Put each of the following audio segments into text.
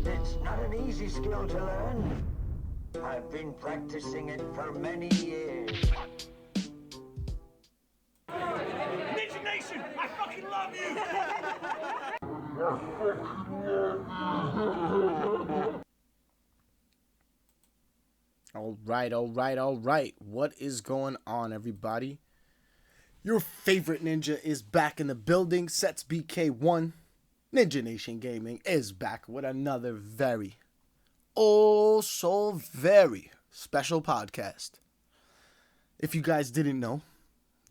It's not an easy skill to learn. I've been practicing it for many years. NInjaNation, I fucking love you! All right. What is going on, everybody? Your favorite ninja is back in the building. Sets BK1. NInjaNation Gaming is back with another very special podcast. If you guys didn't know,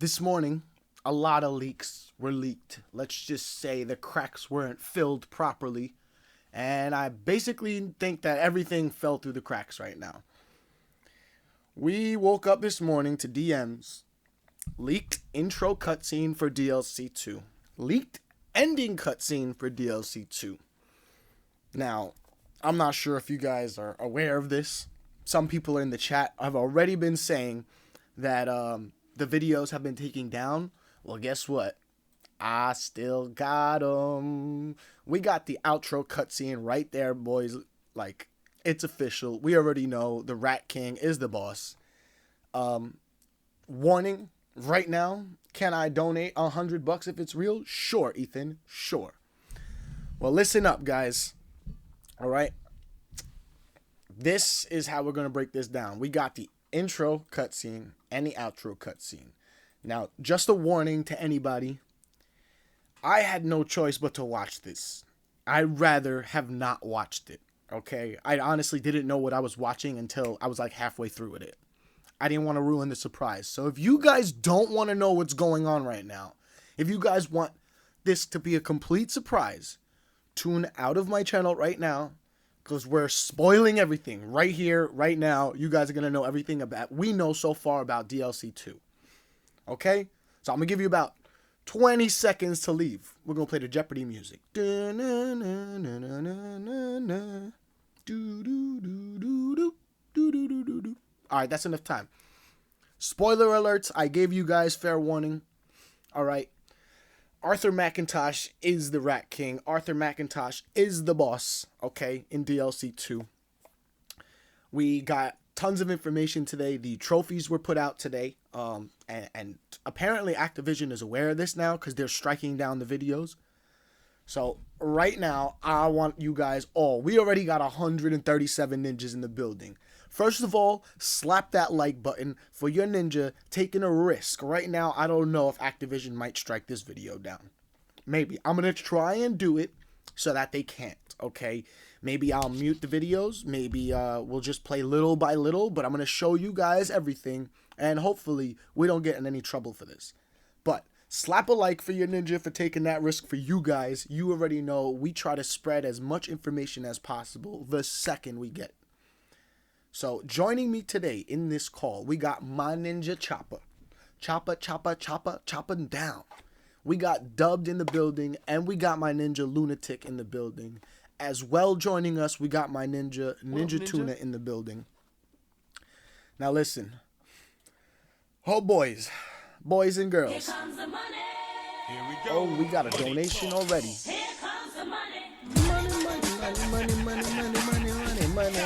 this morning, a lot of leaks were leaked. Let's just say the cracks weren't filled properly. And I basically think that everything fell through the cracks right now. We woke up this morning to DMs. Leaked intro cutscene for DLC 2. Leaked ending cutscene for DLC 2. Now, I'm not sure if you guys are aware of this. Some people in the chat have already been saying that the videos have been taken down. Well, guess what? I still got them. We got the outro cutscene right there, boys. Like, it's official. We already know the Rat King is the boss. Warning, right now, can I donate $100 if it's real? Sure, Ethan, sure. Well, listen up, guys. All right. This is how we're going to break this down. We got the intro cutscene and the outro cutscene. Now, just a warning to anybody. I had no choice but to watch this. I'd rather have not watched it. Okay, I honestly didn't know what I was watching until I was like halfway through with it. I didn't want to ruin the surprise. So if you guys don't want to know what's going on right now, if you guys want this to be a complete surprise, tune out of my channel right now, because we're spoiling everything right here, right now. You guys are going to know everything about we know so far about DLC 2. Okay? So I'm going to give you about 20 seconds to leave. We're going to play the Jeopardy music. Alright, that's enough time. Spoiler alerts, I gave you guys fair warning. Alright. Arthur McIntosh is the Rat King. Arthur McIntosh is the boss, okay, in DLC 2. We got tons of information today. The trophies were put out today. And apparently Activision is aware of this now because they're striking down the videos. So right now, I want you guys all. We already got 137 ninjas in the building. First of all, slap that like button for your ninja taking a risk. Right now, I don't know if Activision might strike this video down. Maybe. I'm going to try and do it so that they can't, okay? Maybe I'll mute the videos. Maybe we'll just play little by little. But I'm going to show you guys everything. And hopefully, we don't get in any trouble for this. But slap a like for your ninja for taking that risk for you guys. You already know we try to spread as much information as possible the second we get it. So joining me today in this call, we got my ninja Chopper. Chopping down. We got Dubbed in the building, and we got my ninja Lunatic in the building. As well joining us, we got my ninja Tuna in the building. Now listen. Oh boys and girls. Here comes the money. Here we go. Oh, we got a donation already. Here comes the money. Money.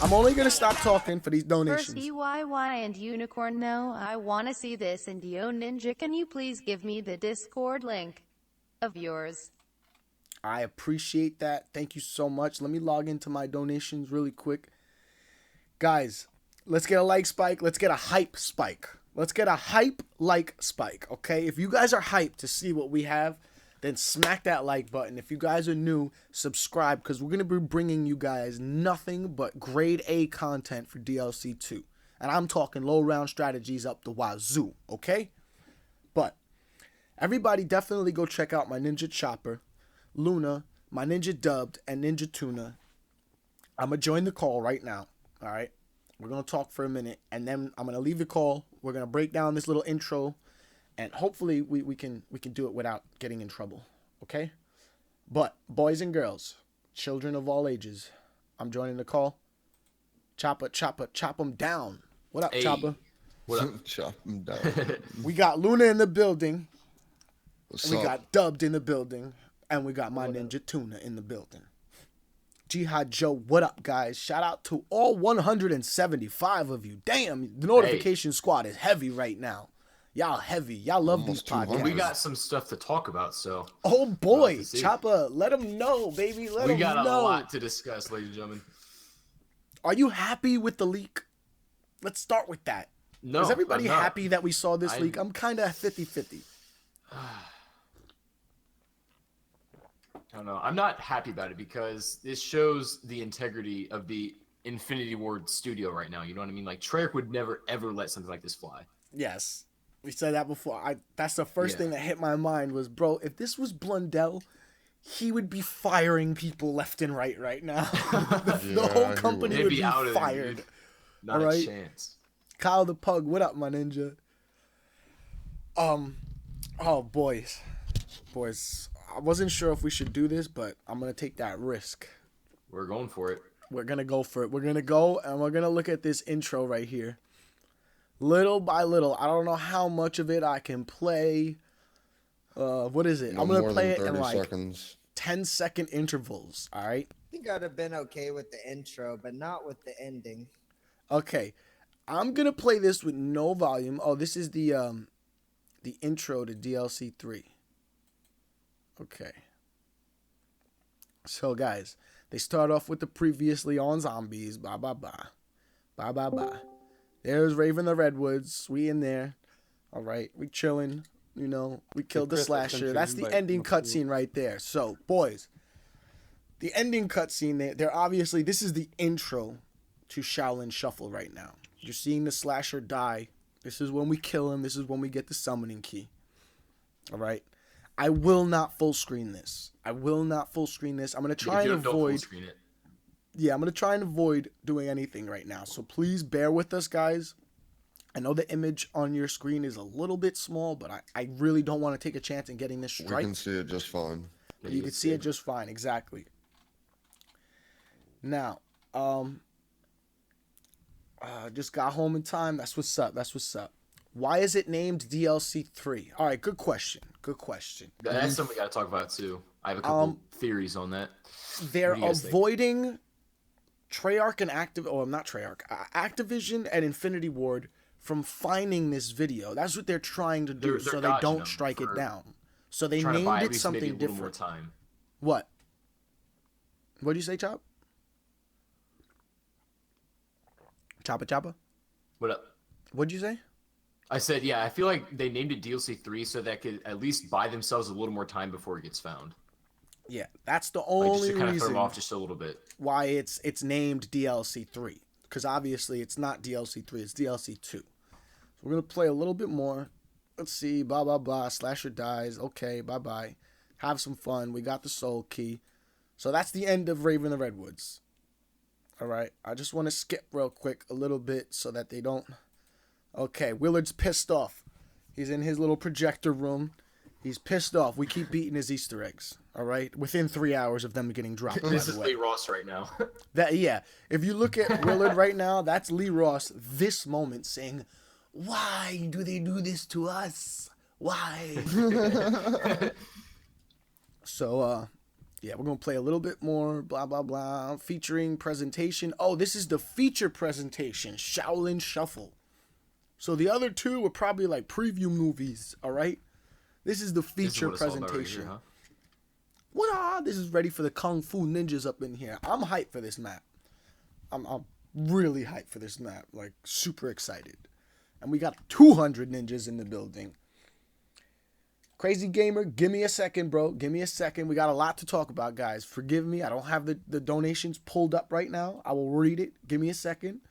I'm only going to stop talking for these donations. First EYY and Unicorn, no, I wanna see this and Dio Ninja, can you please give me the Discord link of yours? I appreciate that. Thank you so much. Let me log into my donations really quick. Guys, let's get a like spike. Let's get a hype spike. Let's get a hype like spike, okay? If you guys are hyped to see what we have, then smack that like button. If you guys are new, subscribe, because we're going to be bringing you guys nothing but grade A content for DLC 2. And I'm talking low round strategies up the wazoo, okay? But everybody definitely go check out my Ninja Chopper, Luna, my Ninja Dubbed, and Ninja Tuna. I'm going to join the call right now, all right? We're going to talk for a minute, and then I'm going to leave the call. We're going to break down this little intro, and hopefully we can do it without getting in trouble, okay? But boys and girls, children of all ages, I'm joining the call. Chop them down. What up, Hey. Chopper? What up? Chop him down. We got Luna in the building. What's We up? got Dubbed in the building. And we got my Ninja Tuna in the building. Jihad Joe, what up, guys? Shout out to all 175 of you. Damn, the notification squad is heavy right now. Y'all heavy. Y'all love Almost these podcasts. 200. We got some stuff to talk about, so. Oh boy, see. Choppa, let them know, baby. Let them know. We got a lot to discuss, ladies and gentlemen. Are you happy with the leak? Let's start with that. No. Is everybody I'm not. happy that we saw this leak? I'm kind of 50-50. I don't know. I'm not happy about it because this shows the integrity of the Infinity Ward studio right now. You know what I mean? Like, Treyarch would never, ever let something like this fly. Yes. We said that before. That's the first thing that hit my mind was, bro, if this was Blundell, he would be firing people left and right now. the whole company would be out fired. Not All right? a chance. Kyle the Pug, what up, my ninja? Oh, boys. I wasn't sure if we should do this, but I'm going to take that risk. We're going for it. We're going to go for it. We're going to go, and we're going to look at this intro right here. Little by little. I don't know how much of it I can play. What is it? No I'm going to more play than it in 30 like seconds. 10-second intervals, all right? I think I'd have been okay with the intro, but not with the ending. Okay. I'm going to play this with no volume. Oh, this is the intro to DLC 3. Okay. So, guys, they start off with the previously on zombies. Blah, blah, blah. Blah, blah, blah. There's Raven the Redwoods. We in there. All right. We chilling. You know, we killed the slasher. That's the ending cutscene right there. So, boys, the ending cutscene, they're obviously, this is the intro to Shaolin Shuffle right now. You're seeing the slasher die. This is when we kill him. This is when we get the summoning key. All right. I will not full screen this. I'm going to try and avoid. Yeah, I'm going to try and avoid doing anything right now. So please bear with us, guys. I know the image on your screen is a little bit small, but I really don't want to take a chance in getting this strike. We can see it just fine. You can see it just fine. Exactly. Now, just got home in time. That's what's up. Why is it named DLC 3? All right, good question. That's something we got to talk about, too. I have a couple theories on that. They're avoiding Treyarch and Activision and Infinity Ward from finding this video. That's what they're trying to do, so they don't strike it down. So they named it something different. More time. What? What do you say, Chop? Choppa? What up? What'd you say? I said, yeah, I feel like they named it DLC 3 so that could at least buy themselves a little more time before it gets found. Yeah, that's the Like, only just to kind of throw reason them off just a little bit. why it's named DLC 3. Because obviously it's not DLC 3, it's DLC 2. So we're going to play a little bit more. Let's see, blah, blah, blah. Slasher dies. Okay, bye-bye. Have some fun. We got the soul key. So that's the end of Raven the Redwoods. All right, I just want to skip real quick a little bit so that they don't... Okay, Willard's pissed off. He's in his little projector room. He's pissed off. We keep beating his Easter eggs, all right? Within 3 hours of them getting dropped, This is Lee Ross right now. Yeah, if you look at Willard right now, that's Lee Ross this moment saying, "Why do they do this to us? Why?" So, yeah, we're going to play a little bit more, blah, blah, blah, featuring presentation. Oh, this is the feature presentation, Shaolin Shuffle. So the other two were probably like preview movies, all right? This is the feature presentation. Right here, huh? What? This is ready for the Kung Fu ninjas up in here. I'm hyped for this map. I'm really hyped for this map. Like, super excited. And we got 200 ninjas in the building. Crazy Gamer, give me a second, bro. Give me a second. We got a lot to talk about, guys. Forgive me. I don't have the donations pulled up right now. I will read it. Give me a second.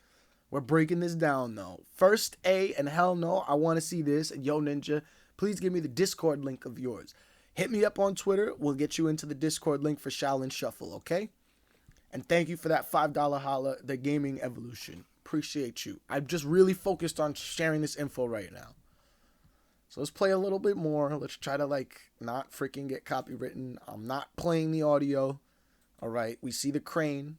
We're breaking this down, though. First A, and hell no, I want to see this. And Yo Ninja, please give me the Discord link of yours. Hit me up on Twitter. We'll get you into the Discord link for Shaolin Shuffle, okay? And thank you for that $5 holla, the Gaming Evolution. Appreciate you. I'm just really focused on sharing this info right now. So let's play a little bit more. Let's try to, like, not freaking get copywritten. I'm not playing the audio. All right, we see the crane.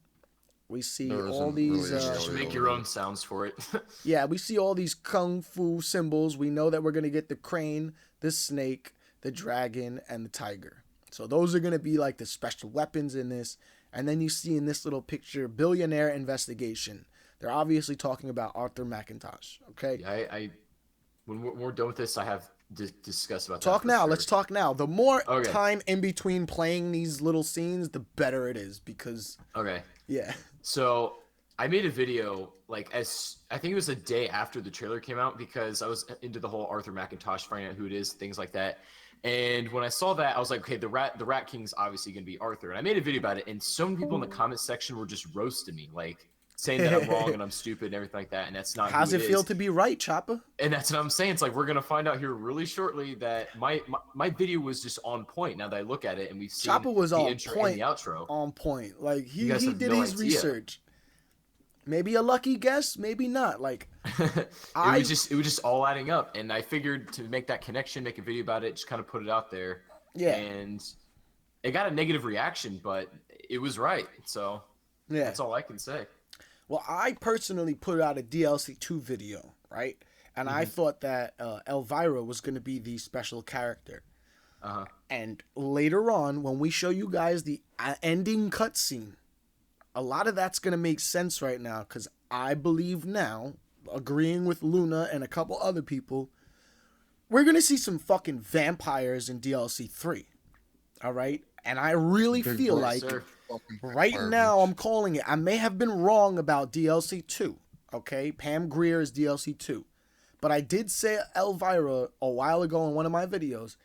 We see all these... Just make your own sounds for it. Yeah, we see all these kung fu symbols. We know that we're going to get the crane, the snake, the dragon, and the tiger. So those are going to be like the special weapons in this. And then you see in this little picture, billionaire investigation. They're obviously talking about Arthur McIntosh. Okay. Yeah, when we're done with this, I have to discuss about Talk that. now. Sure. Let's talk now. The more Okay. time in between playing these little scenes, the better it is because Okay. yeah. So I made a video like I think it was a day after the trailer came out because I was into the whole Arthur McIntosh, finding out who it is, things like that. And when I saw that, I was like, okay, the Rat King's obviously gonna be Arthur. And I made a video about it, and so many people in the comment section were just roasting me, like saying that I'm wrong and I'm stupid and everything like that. And that's not. How's who it feel is. to be right, Chopper? And that's what I'm saying. It's like we're gonna find out here really shortly that my video was just on point. Now that I look at it, and we've seen Chopper was the on intro point. and the outro. On point. Like he You guys have did no his idea. research. Maybe a lucky guess, maybe not. Like it was just all adding up, and I figured to make that connection, make a video about it, just kind of put it out there. Yeah. And it got a negative reaction, but it was right. So yeah. that's all I can say. Well, I personally put out a DLC 2 video, right? And I thought that Elvira was going to be the special character. Uh-huh. And later on, when we show you guys the ending cutscene, a lot of that's going to make sense right now because I believe now, agreeing with Luna and a couple other people, we're going to see some fucking vampires in DLC 3. All right? And I really feel like Sir. right now I'm calling it. I may have been wrong about DLC 2. Okay? Pam Grier is DLC 2. But I did say Elvira a while ago in one of my videos.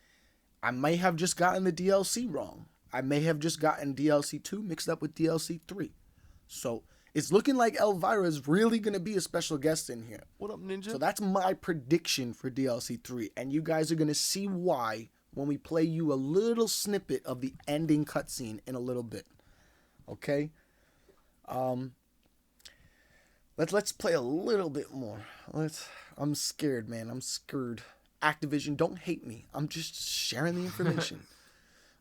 I may have just gotten the DLC wrong. I may have just gotten DLC 2 mixed up with DLC 3. So it's looking like Elvira is really going to be a special guest in here. What up, Ninja? So that's my prediction for DLC 3. And you guys are going to see why when we play you a little snippet of the ending cutscene in a little bit. Okay? Let's play a little bit more. I'm scared, man. I'm scared. Activision, don't hate me. I'm just sharing the information.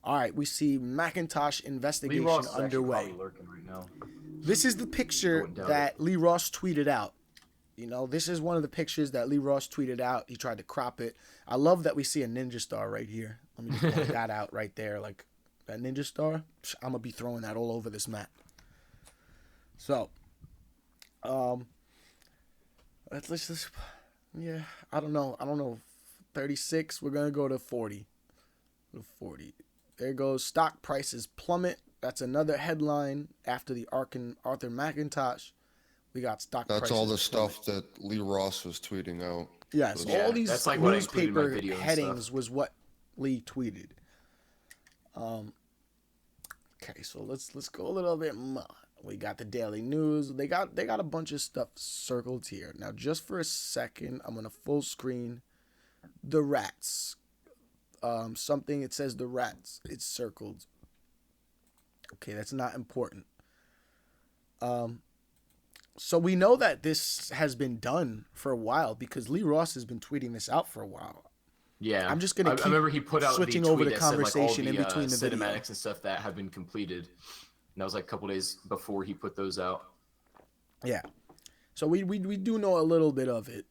All right, we see Macintosh investigation Lee Ross is actually underway. probably lurking right now. This is the picture Don't doubt that Lee Ross tweeted out. You know, this is one of the pictures that Lee Ross tweeted out. He tried to crop it. I love that we see a Ninja Star right here. Let me just point that out right there. Like, that Ninja Star, I'm going to be throwing that all over this map. So, let's just, yeah, I don't know. 36, we're going to go to 40. 40. There goes stock prices plummet. That's another headline after the Arthur McIntosh. We got stock prices. That's all the plummet. stuff that Lee Ross was tweeting out. Yes, Yeah, all these that's like what I included in my newspaper video and headings stuff. was what Lee tweeted. Okay, so let's go a little bit more. We got the daily news. They got a bunch of stuff circled here. Now, just for a second, I'm gonna full screen the rats. Something, it says the rats. It's circled. Okay, that's not important. So we know that this has been done for a while because Lee Ross has been tweeting this out for a while. Yeah, I'm just gonna I remember he put out switching the over tweet the that said, like, all conversation in between the video. cinematics and stuff that have been completed. And that was like a couple days before he put those out. Yeah. So we do know a little bit of it.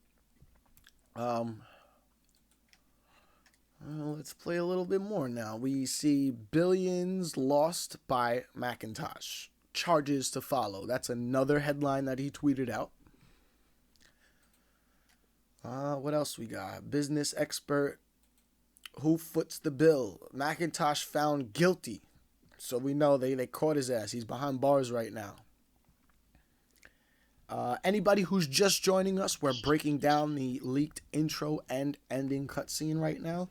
Let's play a little bit more now. We see billions lost by Macintosh. Charges to follow. That's another headline that he tweeted out. What else we got? Business expert. Who foots the bill? Macintosh found guilty. So we know they caught his ass. He's behind bars right now. Anybody who's just joining us, we're breaking down the leaked intro and ending cutscene right now.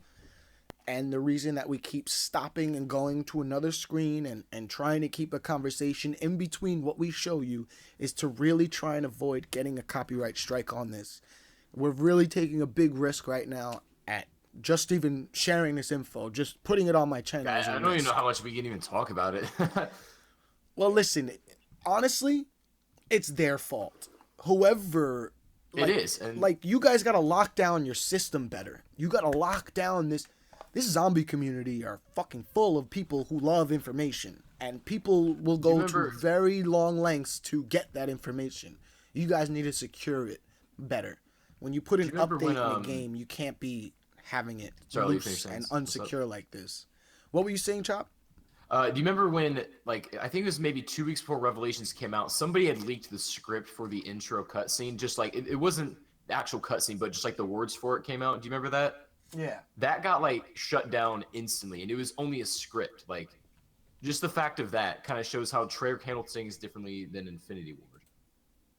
And the reason that we keep stopping and going to another screen and trying to keep a conversation in between what we show you is to really try and avoid getting a copyright strike on this. We're really taking a big risk right now at just even sharing this info, just putting it on my channel. I don't even know how much we can even talk about it. Well, listen, honestly, it's their fault. Whoever... It is. And Like, you guys got to lock down your system better. You got to lock down this zombie community are fucking full of people who love information. And people will go to very long lengths to get that information. You guys need to secure it better. When you put an update in the game, you can't be having it loose and unsecure like this. What were you saying, Chop? Do you remember when, like, I think it was maybe 2 weeks before Revelations came out, somebody had leaked the script for the intro cutscene, just like, it wasn't the actual cutscene, but just like the words for it came out. Do you remember that? Yeah. That got, like, shut down instantly, and it was only a script. Like, just the fact of that kind of shows how Treyarch handled things differently than Infinity Ward.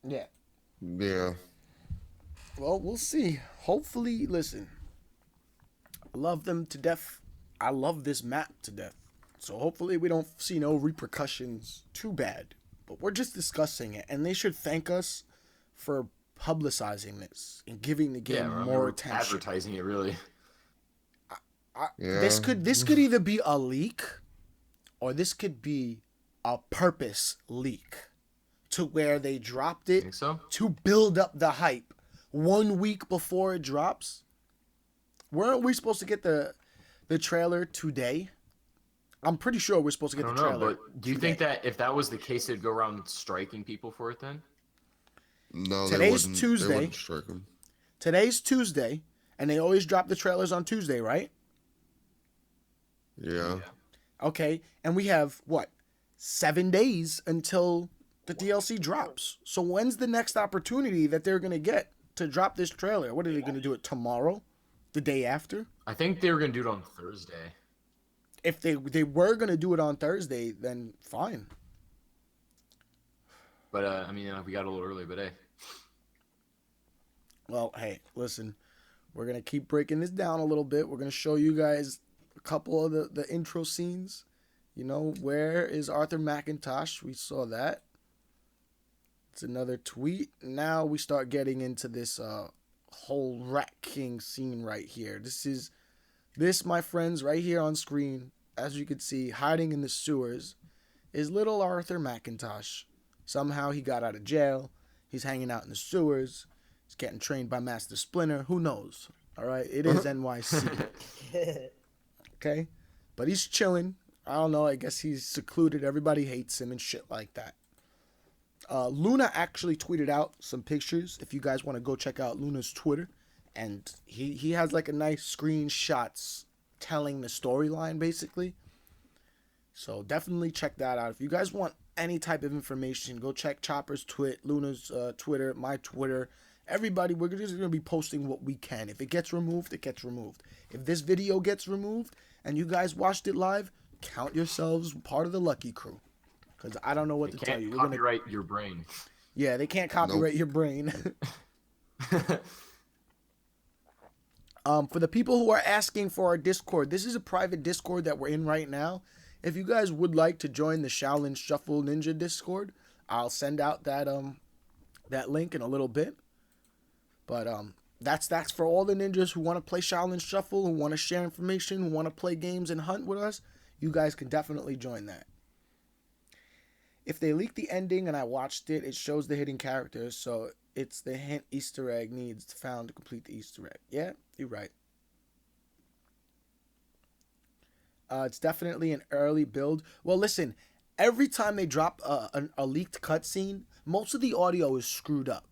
Yeah. Yeah. Well, we'll see. Hopefully, listen. I love them to death. I love this map to death. So hopefully we don't see no repercussions too bad. But we're just discussing it. And they should thank us for publicizing this and giving the game more attention. Advertising it, really. Yeah. This could either be a leak or this could be a purpose leak to where they dropped it Think so? to build up the hype 1 week before it drops. Weren't we supposed to get the trailer today? I'm pretty sure we're supposed to get I the don't know, trailer. but do you think that if that was the case, they'd go around striking people for it then? No, Today's they Tuesday. wouldn't strike him. Today's Tuesday, and they always drop the trailers on Tuesday, right? Yeah. Okay, and we have, what, 7 days until the DLC drops. So when's the next opportunity that they're going to get to drop this trailer? What are they going to do it tomorrow? The day after? I think they were going to do it on Thursday. If they were going to do it on Thursday, then fine. But, I mean, we got a little early, but hey. Well, hey, listen, we're going to keep breaking this down a little bit. We're going to show you guys a couple of the intro scenes. You know, where is Arthur McIntosh? We saw that. It's another tweet. Now we start getting into this whole Rat King scene right here. This, my friends, right here on screen, as you can see, hiding in the sewers, is little Arthur McIntosh. Somehow he got out of jail. He's hanging out in the sewers. He's getting trained by Master Splinter. Who knows? All right, it is NYC. Okay? But he's chilling. I don't know. I guess he's secluded. Everybody hates him and shit like that. Luna actually tweeted out some pictures. If you guys want to go check out Luna's Twitter. And he has like a nice screenshots telling the storyline, basically. So definitely check that out. If you guys want any type of information, go check Chopper's Luna's Twitter, my Twitter. Everybody, we're just going to be posting what we can. If it gets removed, it gets removed. If this video gets removed and you guys watched it live, count yourselves part of the lucky crew. Because I don't know what to tell you. They can't copyright your brain. Yeah, they can't copyright your brain. For the people who are asking for our Discord, this is a private Discord that we're in right now. If you guys would like to join the Shaolin Shuffle Ninja Discord, I'll send out that link in a little bit. But that's for all the ninjas who want to play Shaolin Shuffle, who want to share information, who want to play games and hunt with us. You guys can definitely join that. If they leak the ending and I watched it, it shows the hidden characters, so it's the hint Easter egg needs found to complete the Easter egg. Yeah, you're right. It's definitely an early build. Well, listen, every time they drop a leaked cutscene, most of the audio is screwed up.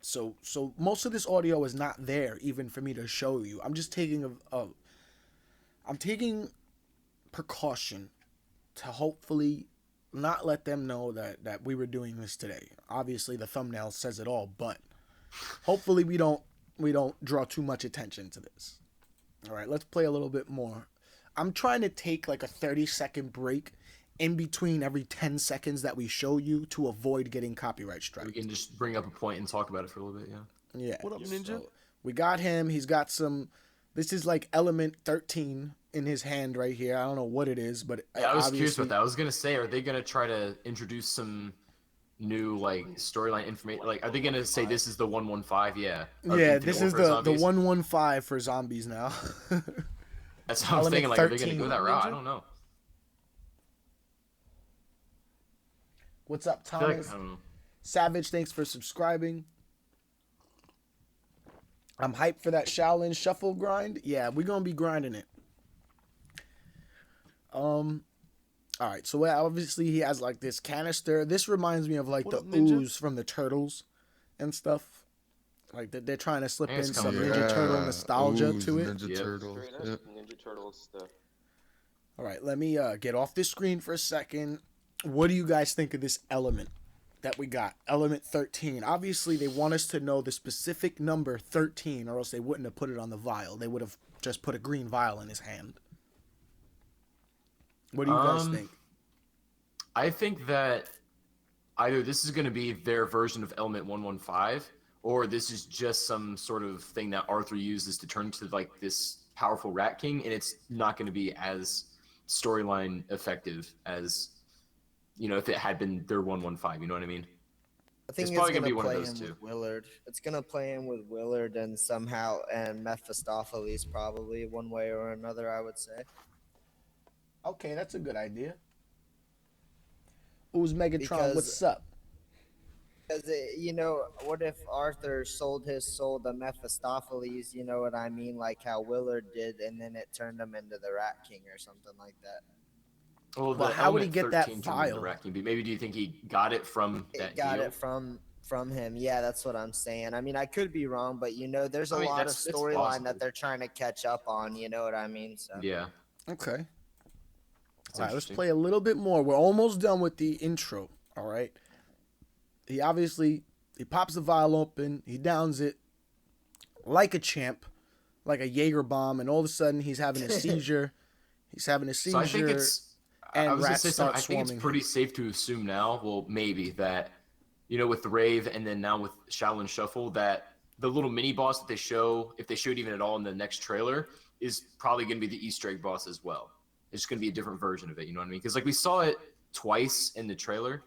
So most of this audio is not there even for me to show you. I'm just taking I'm taking precaution to hopefully not let them know that we were doing this today. Obviously the thumbnail says it all, but hopefully we don't draw too much attention to this. All right, let's play a little bit more. I'm trying to take like a 30-second break in between every 10 seconds that we show you to avoid getting copyright strike. We can just bring up a point and talk about it for a little bit, yeah. Yeah. What up, Ninja? So we got him. He's got some. This is like element 13 in his hand right here. I don't know what it is, but Yeah, I was curious about that. I was gonna say, are they gonna try to introduce some new like storyline information? Like, are they gonna say this is the 115? Yeah. Yeah, this is the 115 for zombies now. That's what I was thinking. Like, are they gonna go that route? I don't know. What's up, I feel like, Thomas? I don't know. Savage, thanks for subscribing. I'm hyped for that Shaolin Shuffle grind. Yeah, we're gonna be grinding it. All right, so obviously he has like this canister. This reminds me of like What the up, Ninja? ooze from the Turtles and stuff. Like they're trying to slip Yeah, in it's some coming. Ninja Turtle Yeah, nostalgia ooze, to it. Ninja Yep. Turtle. Straight up Yep. Ninja Turtle stuff. All right, let me get off this screen for a second. What do you guys think of this element that we got? Element 13. Obviously, they want us to know the specific number 13, or else they wouldn't have put it on the vial. They would have just put a green vial in his hand. What do you guys think? I think that either this is going to be their version of Element 115, or this is just some sort of thing that Arthur uses to turn into like this powerful Rat King, and it's not going to be as storyline effective as, you know, if it had been their 115. You know what I mean? I think It's it's, probably gonna gonna be one of play those him two. with Willard. It's gonna play him with Willard and somehow and Mephistopheles probably one way or another. I would say. Okay, that's a good idea. Who's Megatron? Because- What's up? Because you know, what if Arthur sold his soul to Mephistopheles? You know what I mean, like how Willard did, and then it turned him into the Rat King or something like that. Well, Well, the how would he Element get that 13 turned into vial? Rat King, but maybe do you think he got it from It that got deal? it from him. Yeah, that's what I'm saying. I mean, I could be wrong, but you know, there's a I mean, lot of that's storyline possible. that they're trying to catch up on. You know what I mean? So. Yeah. Okay. That's All right, let's interesting. play a little bit more. We're almost done with the intro. All right. He pops the vial open. He downs it like a champ, like a Jaeger bomb, and all of a sudden he's having a seizure. He's having a So I think seizure. it's. and I was gonna rats say start something. I think it's swarming pretty him. safe to assume now. Well, maybe that, you know, with the Rave and then now with Shaolin Shuffle, that the little mini boss that they show, if they showed even at all in the next trailer, is probably going to be the Easter egg boss as well. It's going to be a different version of it. You know what I mean? Because like we saw it twice in the trailer,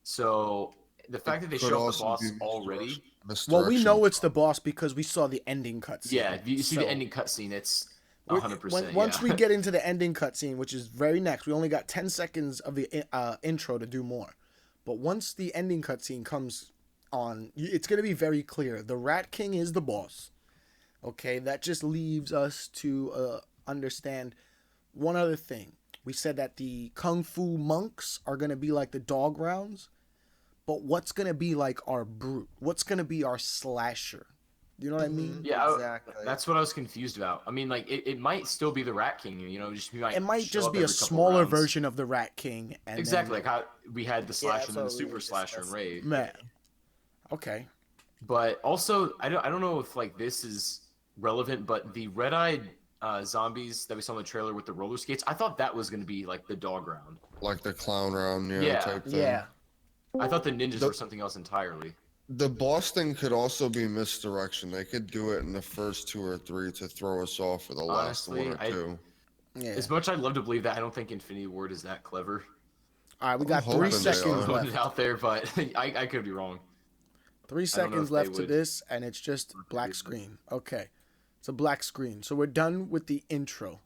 so the fact that they Could show off also the boss be already. Well, we misdirection. know it's the boss because we saw the ending cutscene. Yeah, if you see So, the ending cutscene, it's we're- 100%. Once yeah. we get into the ending cutscene, which is very next, we only got 10 seconds of the intro to do more. But once the ending cutscene comes on, it's going to be very clear. The Rat King is the boss. Okay, that just leaves us to understand one other thing. We said that the Kung Fu monks are going to be like the dog rounds. But what's going to be like our brute? What's going to be our slasher? You know what I mean? Yeah, Exactly. that's what I was confused about. I mean, like it might still be the Rat King, you know, just It might show just up be a every couple smaller rounds. version of the Rat King. And Exactly, like how we had the slasher that's and then the what we super were slasher and discussing. Rave. Man. Okay. But also, I don't know if like this is relevant, but the red-eyed zombies that we saw in the trailer with the roller skates, I thought that was going to be like the dog round. Like the clown round, Yeah. type thing. Yeah. I thought the ninjas were something else entirely. The boss thing could also be misdirection. They could do it in the first 2 or 3 to throw us off for the last Honestly, 1 or 2. Yeah. As much I'd love to believe that, I don't think Infinity Ward is that clever. All right, we I'm got 3 hoping they seconds are. Putting it left. out there, but I could be wrong. 3 I don't know seconds if they left to would. this, and it's just black screen. Okay. It's a black screen. So we're done with the intro.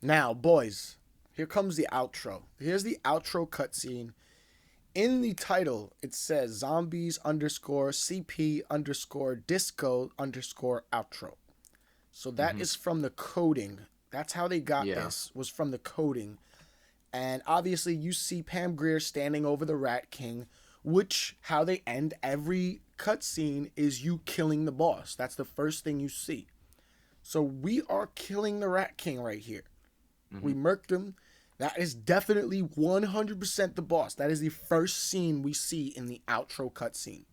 Now, boys, here comes the outro. Here's the outro cutscene. In the title, it says zombies _ CP _ disco _ outro. So that is from the coding. That's how they got Yeah. this, was from the coding. And obviously you see Pam Grier standing over the Rat King, which how they end every cutscene is you killing the boss. That's the first thing you see. So we are killing the Rat King right here. We murked him. That is definitely 100% the boss. That is the first scene we see in the outro cutscene.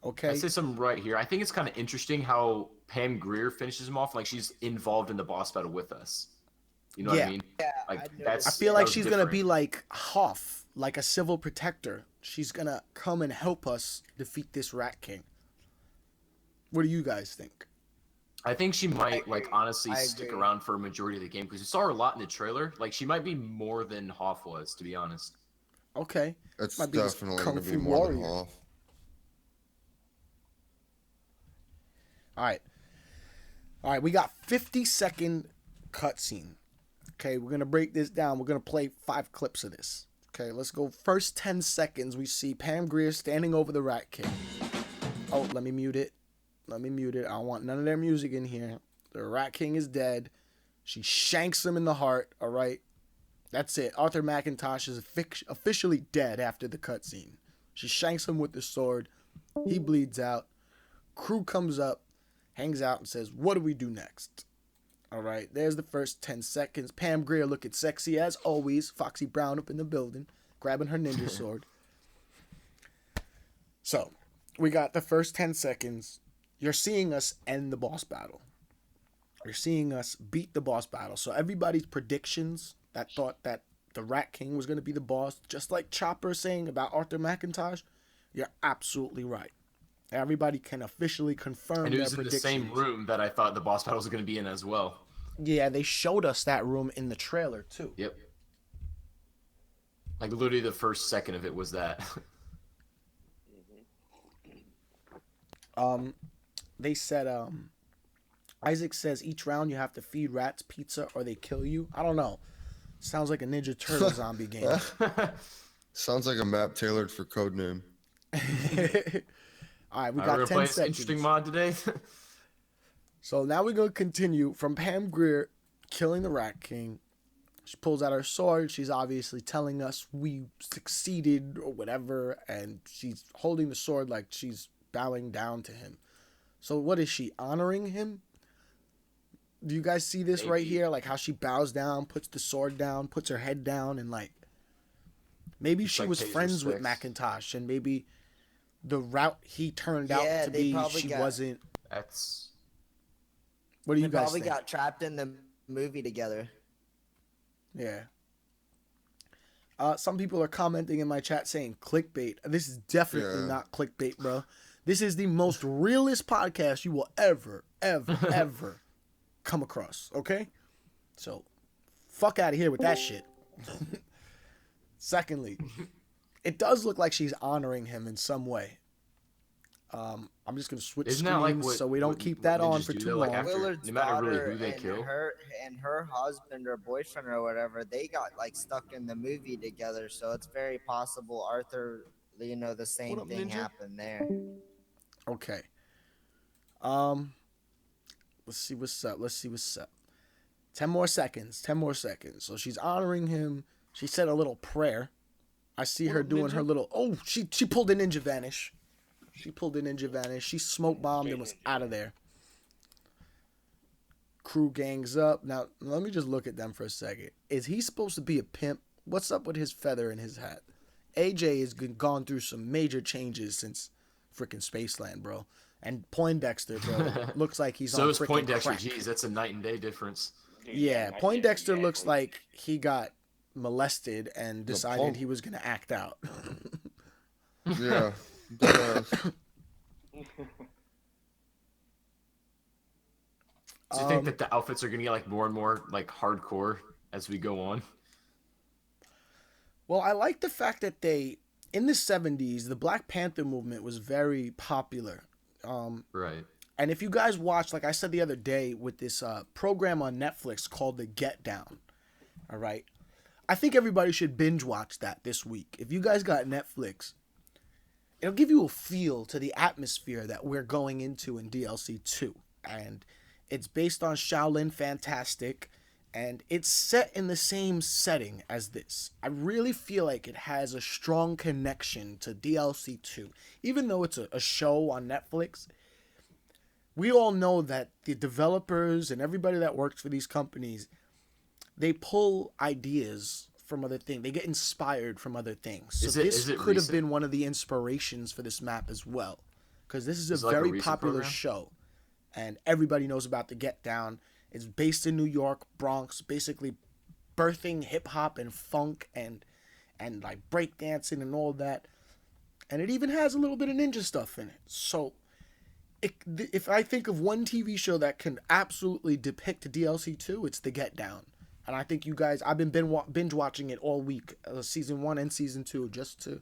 Okay? I say something right here. I think it's kind of interesting how Pam Grier finishes him off like she's involved in the boss battle with us. You know what Yeah. I mean? Yeah, Like I that's. I feel that like was she's going to be different. like Hoff, like a civil protector. She's going to come and help us defeat this Rat King. What do you guys think? I think she might like honestly I stick agree. around for a majority of the game because we saw her a lot in the trailer. Like she might be more than Hoff was, to be honest. Okay. It's Might be this definitely Kung going to Fu be more than warrior. half. All right, we got 50-second cutscene. Okay, we're going to break this down. We're going to play 5 clips of this. Okay, let's go. First 10 seconds, we see Pam Grier standing over the Rat King. Oh, let me mute it. I don't want none of their music in here. The Rat King is dead. She shanks him in the heart, all right? That's it. Arthur McIntosh is officially dead after the cutscene. She shanks him with the sword. He bleeds out. Crew comes up, hangs out, and says, "What do we do next?" All right, there's the first 10 seconds. Pam Grier looking sexy as always. Foxy Brown up in the building, grabbing her ninja sword. So, we got the first 10 seconds. You're seeing us end the boss battle. You're seeing us beat the boss battle. So, everybody's predictions that thought that the Rat King was going to be the boss, just like Chopper saying about Arthur McIntosh, you're absolutely right. Everybody can officially confirm And it their was in the predictions. same room that I thought the boss battle was going to be in as well. Yeah, they showed us that room in the trailer, too. Yep. Like, literally the first second of it was that. They said, Isaac says each round you have to feed rats pizza or they kill you. I don't know. Sounds like a Ninja Turtle zombie game. Sounds like a map tailored for Codename. All right, we We're got going to 10 play this seconds. interesting mod today. So now we're going to continue from Pam Grier killing the Rat King. She pulls out her sword. She's obviously telling us we succeeded or whatever. And she's holding the sword like she's bowing down to him. So what is she, honoring him? Do you guys see this right here? Like how she bows down, puts the sword down, puts her head down, and like maybe she like was pays friends with respects. McIntosh, and maybe the route he turned out Yeah, to they be, probably she got- wasn't. That's... What do They you guys probably think? got trapped in the movie together. Yeah. Some people are commenting in my chat saying clickbait. This is definitely Yeah. not clickbait, bro. This is the most realist podcast you will ever come across. Okay? So, fuck out of here with that shit. Secondly, it does look like she's honoring him in some way. I'm just gonna switch Isn't screens that like what, so we don't what- keep what that on ninjas for do, too though? long. Like after, Willard's no matter really daughter who they kill. and her husband or boyfriend or whatever, they got like stuck in the movie together. So it's very possible Arthur, the same up, thing Ninja? happened there. Okay. Let's see what's up. 10 more seconds. So she's honoring him. She said a little prayer. I see her doing her little... Oh, she pulled a ninja vanish. She smoke bombed and was out of there. Crew gangs up. Now, let me just look at them for a second. Is he supposed to be a pimp? What's up with his feather in his hat? AJ has gone through some major changes since freaking Spaceland, bro. And Poindexter, bro, looks like he's So on is freaking Poindexter. crack. Jeez, that's a night and day difference. Yeah, Poindexter looks like he got molested and decided punk. he was going to act out. Yeah. Deadass. Do you think that the outfits are gonna get like more and more like hardcore as we go on? Well, I like the fact that in the 70s, the Black Panther movement was very popular. Right. And if you guys watch, like I said the other day, with this program on Netflix called The Get Down, all right? I think everybody should binge watch that this week. If you guys got Netflix, it'll give you a feel to the atmosphere that we're going into in DLC 2. And it's based on Shaolin Fantastic, and it's set in the same setting as this. I really feel like it has a strong connection to DLC 2. Even though it's a show on Netflix, we all know that the developers and everybody that works for these companies, they pull ideas from other things. They get inspired from other things. So this could have been one of the inspirations for this map as well. Because this is a very popular show. And everybody knows about the Get Down. It's based in New York, Bronx, basically birthing hip-hop and funk and like breakdancing and all that. And it even has a little bit of ninja stuff in it. So if I think of one TV show that can absolutely depict DLC 2, it's The Get Down. And I think you guys, I've been binge watching it all week, season 1 and season 2, just to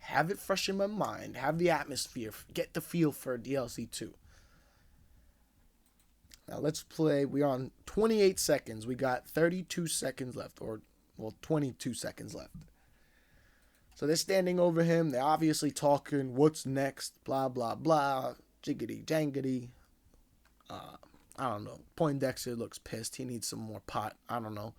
have it fresh in my mind, have the atmosphere, get the feel for DLC 2. Now let's play. We're on 28 seconds. We got 32 seconds left, 22 seconds left. So they're standing over him. They're obviously talking, what's next, blah, blah, blah, jiggity, jangity. I don't know. Poindexter looks pissed. He needs some more pot. I don't know.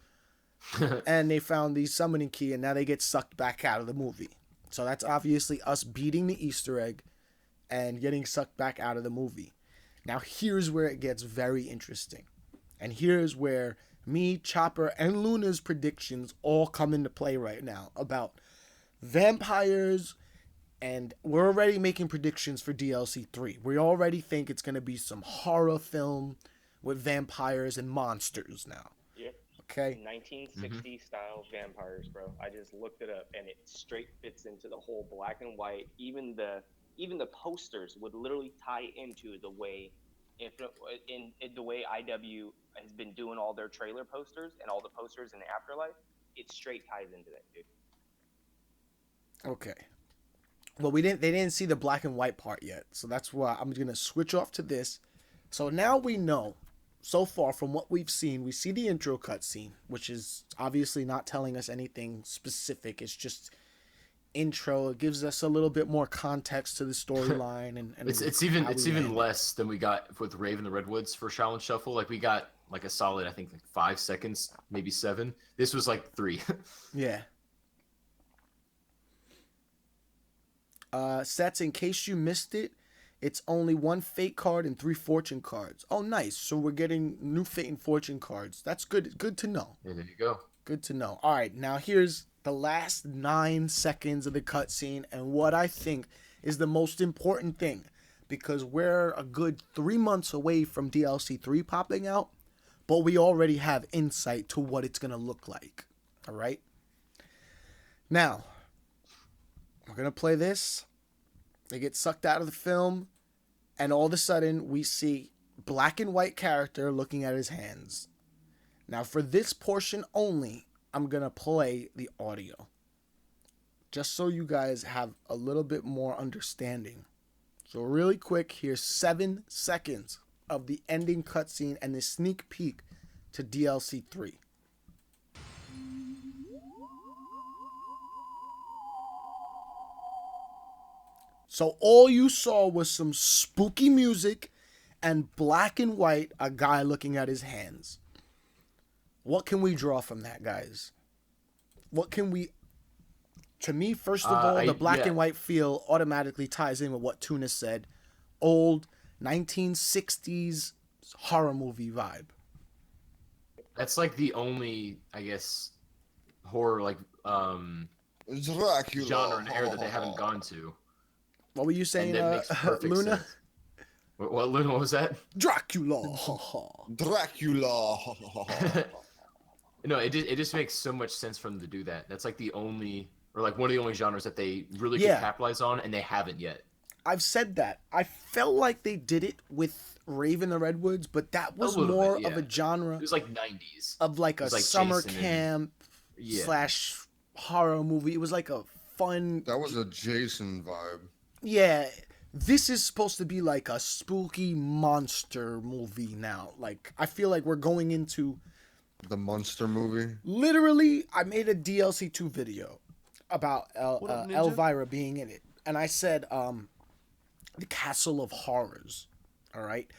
And they found the summoning key, and now they get sucked back out of the movie. So that's obviously us beating the Easter egg and getting sucked back out of the movie. Now here's where it gets very interesting. And here's where me, Chopper, and Luna's predictions all come into play right now about vampires. And we're already making predictions for DLC 3. We already think it's going to be some horror film with vampires and monsters now. Yep. Okay? 1960 style vampires, bro. I just looked it up, and it straight fits into the whole black and white. Even the posters would literally tie into the way, in the way IW has been doing all their trailer posters and all the posters in Afterlife. It straight ties into that, dude. Okay. Well, they didn't see the black and white part yet, so that's why I'm going to switch off to this. So now we know, so far from what we've seen, we see the intro cutscene, which is obviously not telling us anything specific. It's just intro. It gives us a little bit more context to the storyline, and it's even less than we got with Rave in the Redwoods for Shaolin Shuffle. Like we got like a solid, I think, like 5 seconds, maybe 7. This was like 3. Yeah. Sets, in case you missed it, it's only 1 fate card and 3 fortune cards. Oh, nice. So we're getting new fate and fortune cards. That's good. Good to know. Yeah, there you go. Good to know. All right, now here's the last 9 seconds of the cutscene, and what I think is the most important thing, because we're a good 3 months away from DLC 3 popping out, but we already have insight to what it's going to look like. All right? Now, we're going to play this. They get sucked out of the film, and all of a sudden, we see black and white character looking at his hands. Now, for this portion only, I'm going to play the audio, just so you guys have a little bit more understanding. So really quick, here's 7 seconds of the ending cutscene and the sneak peek to DLC 3. So all you saw was some spooky music and black and white, a guy looking at his hands. What can we draw from that, guys? What can we... To me, first of all, the black and white feel automatically ties in with what Tuna said. Old 1960s horror movie vibe. That's like the only, I guess, horror like Dracula. genre and era that they haven't gone to. What were you saying, Luna? Sense. What, Luna? What was that? Dracula. Dracula. No, it just makes so much sense for them to do that. That's like the only, or like one of the only genres that they really could capitalize on, and they haven't yet. I've said that. I felt like they did it with Rave in the Redwoods, but that was more of a genre. It was like 90s. Of like a summer Jason camp / horror movie. It was like a fun... That was a Jason vibe. Yeah, this is supposed to be like a spooky monster movie now. Like, I feel like we're going into... The monster movie? Literally, I made a DLC 2 video about Elvira being in it. And I said, the Castle of Horrors. All right?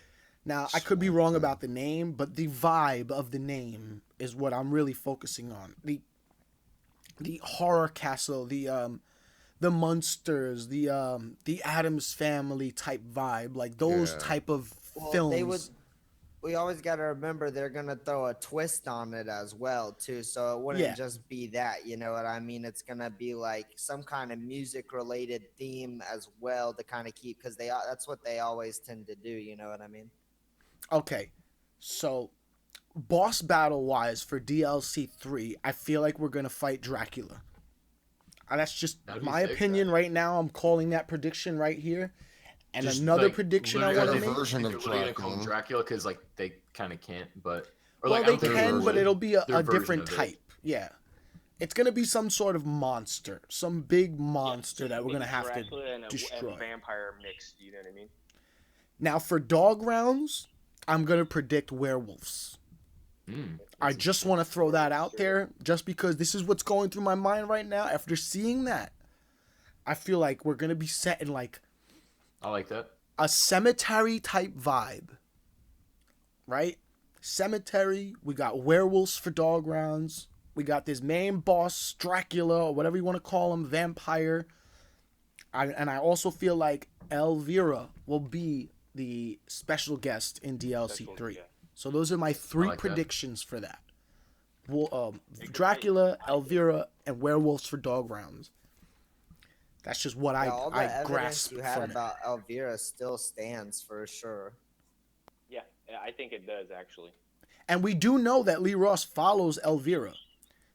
Now, I could be wrong about the name, but the vibe of the name is what I'm really focusing on. The horror castle, the monsters, the Addams Family type vibe, like those type of films. We always got to remember they're gonna throw a twist on it as well too, so it wouldn't just be that. You know what I mean? It's gonna be like some kind of music related theme as well to kind of keep, because that's what they always tend to do. You know what I mean? Okay, so boss battle wise for DLC 3, I feel like we're gonna fight Dracula. That's just my opinion right now. I'm calling that prediction right here. And just another prediction I want to make. Version of Dracula, because like they kind of can't, but they can, but it'll be a different type. Yeah, it's gonna be some sort of monster, some big monster that we're gonna have to destroy. And a vampire mixed. You know what I mean? Now for dog rounds, I'm gonna predict werewolves. I just want to throw that out there, just because this is what's going through my mind right now. After seeing that, I feel like we're gonna be set in like. I like that. A cemetery type vibe. Right? Cemetery. We got werewolves for dog rounds. We got this main boss, Dracula, or whatever you want to call him, vampire. I also feel like Elvira will be the special guest in DLC 3. So those are my three like that. predictions for that. Dracula, Elvira, and Werewolves for Dog Rounds. That's just what all the I evidence grasp you had from about Elvira still stands for sure. Yeah, I think it does actually. And we do know that Lee Ross follows Elvira.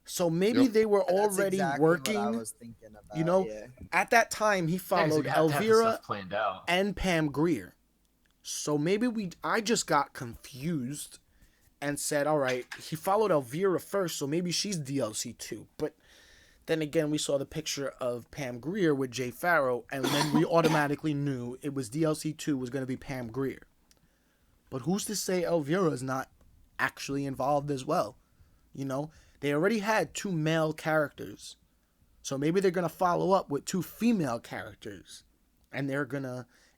So maybe they were That's already exactly working. what I was thinking about. You know, yeah. at that time he Yeah, 'cause followed you have to have the Elvira stuff planned out. and Pam Grier. So maybe I just got confused and said, all right, he followed Elvira first, so maybe she's DLC 2. But then again, we saw the picture of Pam Grier with Jay Farrow, and then we automatically knew it was DLC 2 was going to be Pam Grier. But who's to say Elvira is not actually involved as well? You know, they already had 2 male characters. So maybe they're going to follow up with 2 female characters. And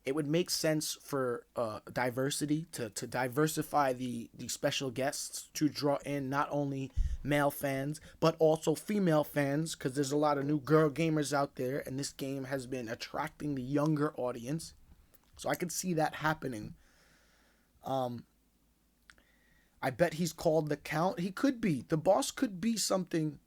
it would make sense for diversity, to diversify the special guests, to draw in not only male fans, but also female fans, because there's a lot of new girl gamers out there, and this game has been attracting the younger audience. So I could see that happening. I bet he's called the Count. He could be. The boss could be something.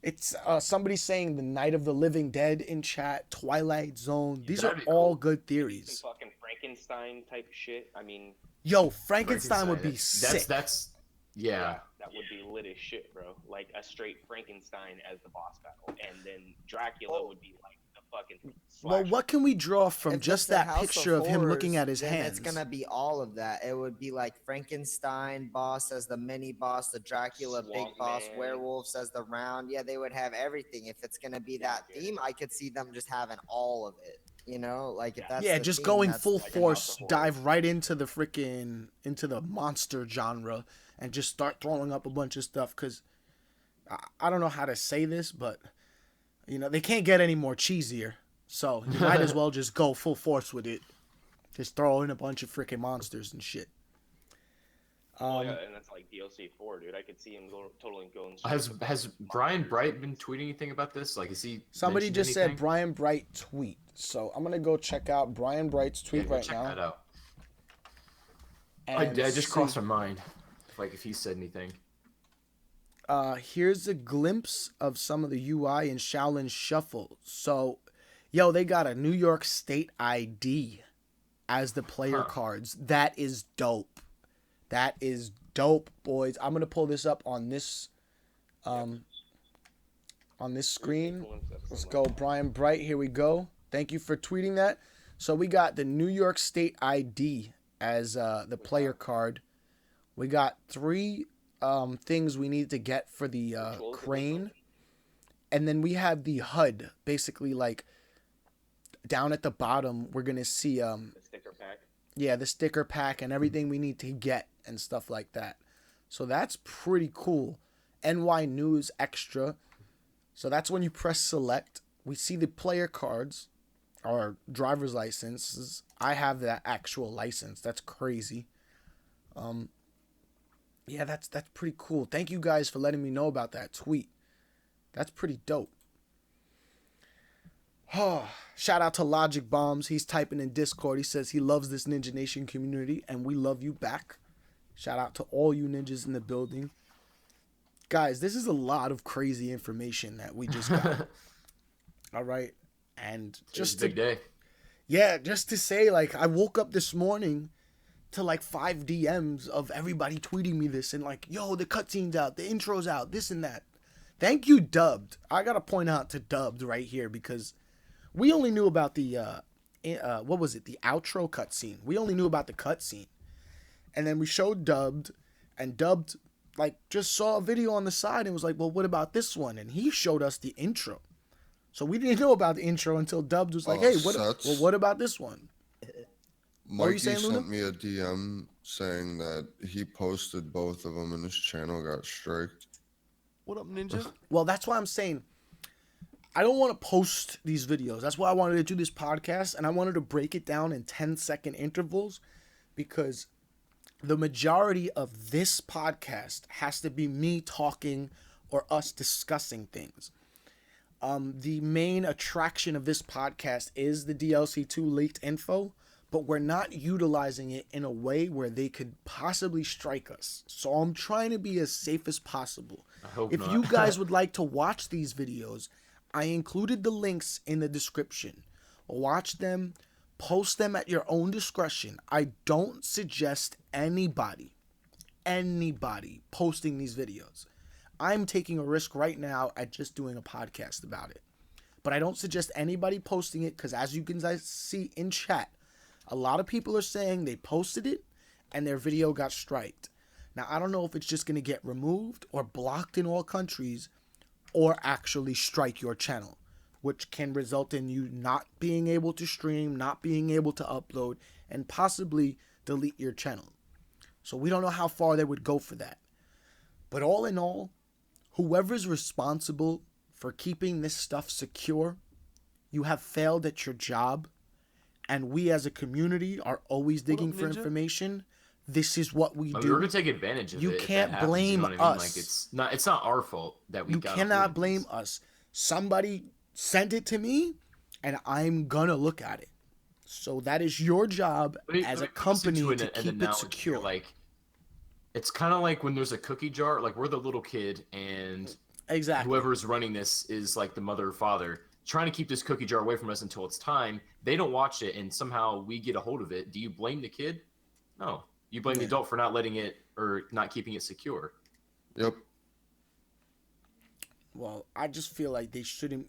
It's somebody saying the Night of the Living Dead in chat, Twilight Zone. These are all good theories. Some fucking Frankenstein type shit. I mean, yo, Frankenstein would be That's sick. yeah. that would be lit as shit, bro. Like a straight Frankenstein as the boss battle, and then Dracula would be like the fucking. Well, slasher. what can we draw from If just it's a that House picture of him Horrors, looking at his then hands? It's gonna be all of that. It would be like Frankenstein boss as the mini boss, the Dracula big Swamp boss, Man. werewolves as the round. Yeah, they would have everything. If it's gonna be that Yeah. theme, I could see them just having all of it. You know, like if that's Yeah, the just theme, going that's full like a force, House of dive Horrors. right into the monster genre, and just start throwing up a bunch of stuff. Because I don't know how to say this, but you know they can't get any more cheesier. So you might as well just go full force with it. Just throw in a bunch of freaking monsters and shit. Oh yeah, and that's like DLC 4, dude. I could see him totally going. Has Brian Bright been tweeting anything about this? Like, is he? Somebody mentioned just said anything? Brian Bright tweet. So I'm gonna go check out Brian Bright's tweet Yeah, go right check now. that out. And I just see. crossed my mind, if he said anything. Here's a glimpse of some of the UI in Shaolin Shuffle. So, yo, they got a New York State ID as the player cards. That is dope. That is dope, boys. I'm gonna pull this up on this screen. Let's go, Brian Bright. Here we go. Thank you for tweeting that. So we got the New York State ID as the player card. We got 3 things we need to get for the crane, and then we have the HUD. Basically, like down at the bottom, we're gonna see The sticker pack. yeah, the sticker pack and everything we need to get and stuff like that. So that's pretty cool. NY News Extra. So that's when you press select. We see the player cards or driver's licenses. I have that actual license. That's crazy. Yeah, that's pretty cool. Thank you guys for letting me know about that tweet. That's pretty dope. Shout out to Logic Bombs. He's typing in Discord. He says he loves this Ninja Nation community, and we love you back. Shout out to all you ninjas in the building. Guys, this is a lot of crazy information that we just got. All right. And just It's a big day. yeah, just to say, like, I woke up this morning to like 5 DMs of everybody tweeting me this and like, yo, the cutscene's out, the intro's out, this and that. Thank you, Dubbed. I gotta point out to Dubbed right here because we only knew about the what was it, the outro cutscene. We only knew about the cutscene, and then we showed Dubbed, and Dubbed like just saw a video on the side and was like, well, what about this one? And he showed us the intro. So we didn't know about the intro until Dubbed was like, hey, what about this one? What were you Mikey saying, Luna? sent me a DM saying that he posted both of them and his channel got striked. What up, Ninja? Well, that's why I'm saying I don't want to post these videos. That's why I wanted to do this podcast, and I wanted to break it down in 10-second intervals because the majority of this podcast has to be me talking or us discussing things. The main attraction of this podcast is the DLC 2 leaked info, but we're not utilizing it in a way where they could possibly strike us. So I'm trying to be as safe as possible. I hope If not. you guys would like to watch these videos, I included the links in the description. Watch them, post them at your own discretion. I don't suggest anybody posting these videos. I'm taking a risk right now at just doing a podcast about it. But I don't suggest anybody posting it because as you can see in chat, a lot of people are saying they posted it and their video got striked. Now, I don't know if it's just going to get removed or blocked in all countries or actually strike your channel, which can result in you not being able to stream, not being able to upload, and possibly delete your channel. So we don't know how far they would go for that. But all in all, whoever's responsible for keeping this stuff secure, you have failed at your job. And we as a community are always digging for information. This is what we do. We're gonna take advantage of it. You can't blame us. Like it's not our fault that we. You cannot blame us. Somebody sent it to me, and I'm gonna look at it. So that is your job as a company to keep it secure. Like, it's kind of like when there's a cookie jar. Like we're the little kid, and exactly whoever's running this is like the mother or father trying to keep this cookie jar away from us until it's time. They don't watch it, and somehow we get a hold of it. Do you blame the kid? No. You blame the adult for not letting it or not keeping it secure. Yep. Well, I just feel like they shouldn't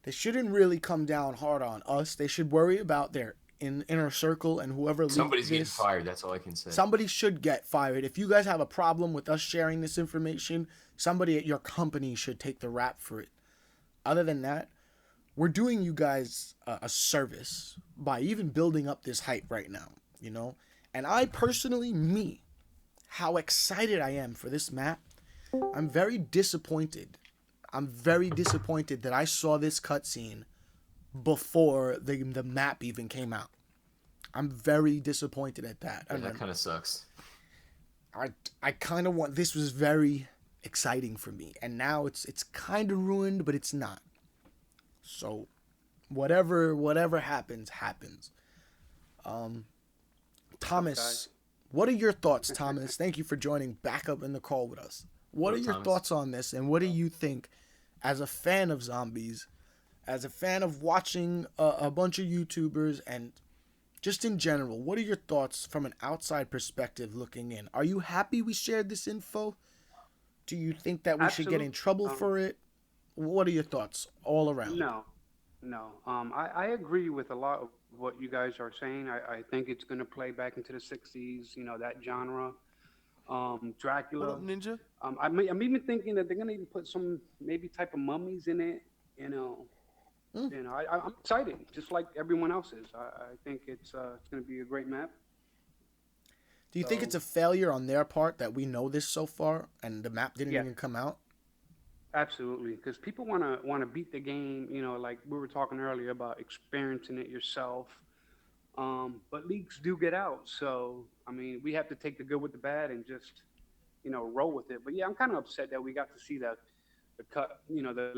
really come down hard on us. They should worry about their inner circle and whoever leaks Somebody's getting fired, that's all I can say. Somebody should get fired. If you guys have a problem with us sharing this information, somebody at your company should take the rap for it. Other than that, we're doing you guys a service by even building up this hype right now, you know? And I personally, how excited I am for this map. I'm very disappointed. I'm very disappointed that I saw this cutscene before the map even came out. I'm very disappointed at that. Yeah, that kind of sucks. I kind of want... This was very exciting for me. And now it's kind of ruined, but it's not. So, whatever happens. Thomas, what are your thoughts, Thomas? Thank you for joining back up in the call with us. What are your thoughts on this, and what do you think, as a fan of zombies, as a fan of watching a bunch of YouTubers, and just in general, what are your thoughts from an outside perspective looking in? Are you happy we shared this info? Do you think that we should get in trouble for it? What are your thoughts all around? No. I agree with a lot of what you guys are saying. I think it's going to play back into the 60s, you know, that genre. Dracula. What up, Ninja? I'm even thinking that they're going to even put some maybe type of mummies in it, you know. You know, I'm excited, just like everyone else is. I think it's going to be a great map. Do you think it's a failure on their part that we know this so far and the map didn't even come out? Absolutely, because people want to beat the game. You know, like we were talking earlier about experiencing it yourself. But leaks do get out, so I mean, we have to take the good with the bad and just, you know, roll with it. But yeah, I'm kind of upset that we got to see the cut, you know, the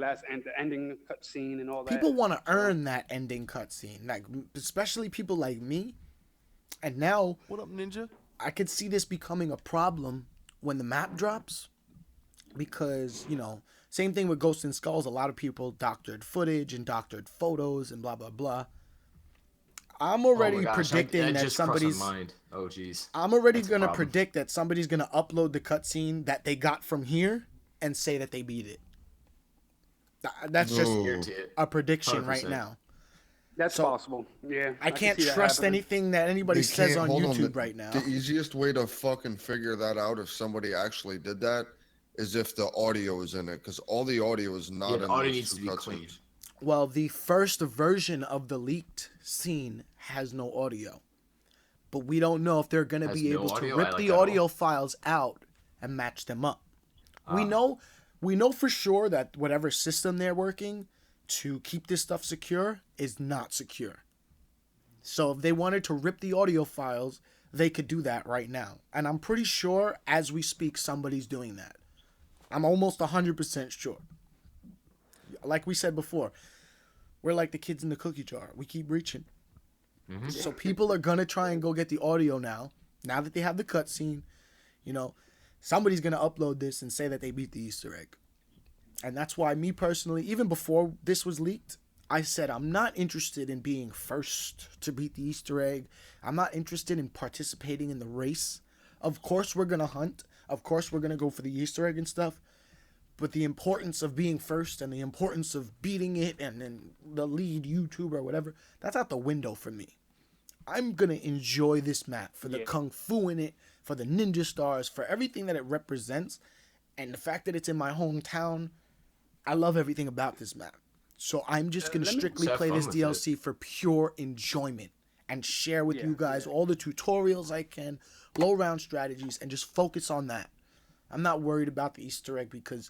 ending cut scene and all that. People want to earn that ending cut scene, like especially people like me. And now, what up, Ninja? I could see this becoming a problem when the map drops, because, you know, same thing with Ghosts and Skulls. A lot of people doctored footage and doctored photos and blah blah blah. I'm already predicting that somebody's. Oh jeez. I'm already gonna predict that somebody's gonna upload the cutscene that they got from here and say that they beat it. That's just a prediction 100%. Right now. That's possible. Yeah. I can't trust anything that anybody says on YouTube right now. The easiest way to fucking figure that out if somebody actually did that is if the audio is in it, because all the audio is not in the audio needs to be clean. Well, the first version of the leaked scene has no audio. But we don't know if they're going to be able to rip the audio files out and match them up. We know for sure that whatever system they're working to keep this stuff secure is not secure. So if they wanted to rip the audio files, they could do that right now. And I'm pretty sure as we speak, somebody's doing that. I'm almost 100% sure. Like we said before, we're like the kids in the cookie jar. We keep reaching. So people are gonna try and go get the audio now. Now that they have the cutscene, you know, somebody's gonna upload this and say that they beat the Easter egg. And that's why me personally, even before this was leaked, I said I'm not interested in being first to beat the Easter egg. I'm not interested in participating in the race. Of course we're gonna hunt. Of course we're gonna go for the Easter egg and stuff. But the importance of being first and the importance of beating it and then the lead YouTuber or whatever, that's out the window for me. I'm going to enjoy this map for the Kung Fu in it, for the Ninja Stars, for everything that it represents. And the fact that it's in my hometown, I love everything about this map. So I'm just going to strictly play this DLC for pure enjoyment and share with you guys all the tutorials I can, low round strategies, and just focus on that. I'm not worried about the Easter egg because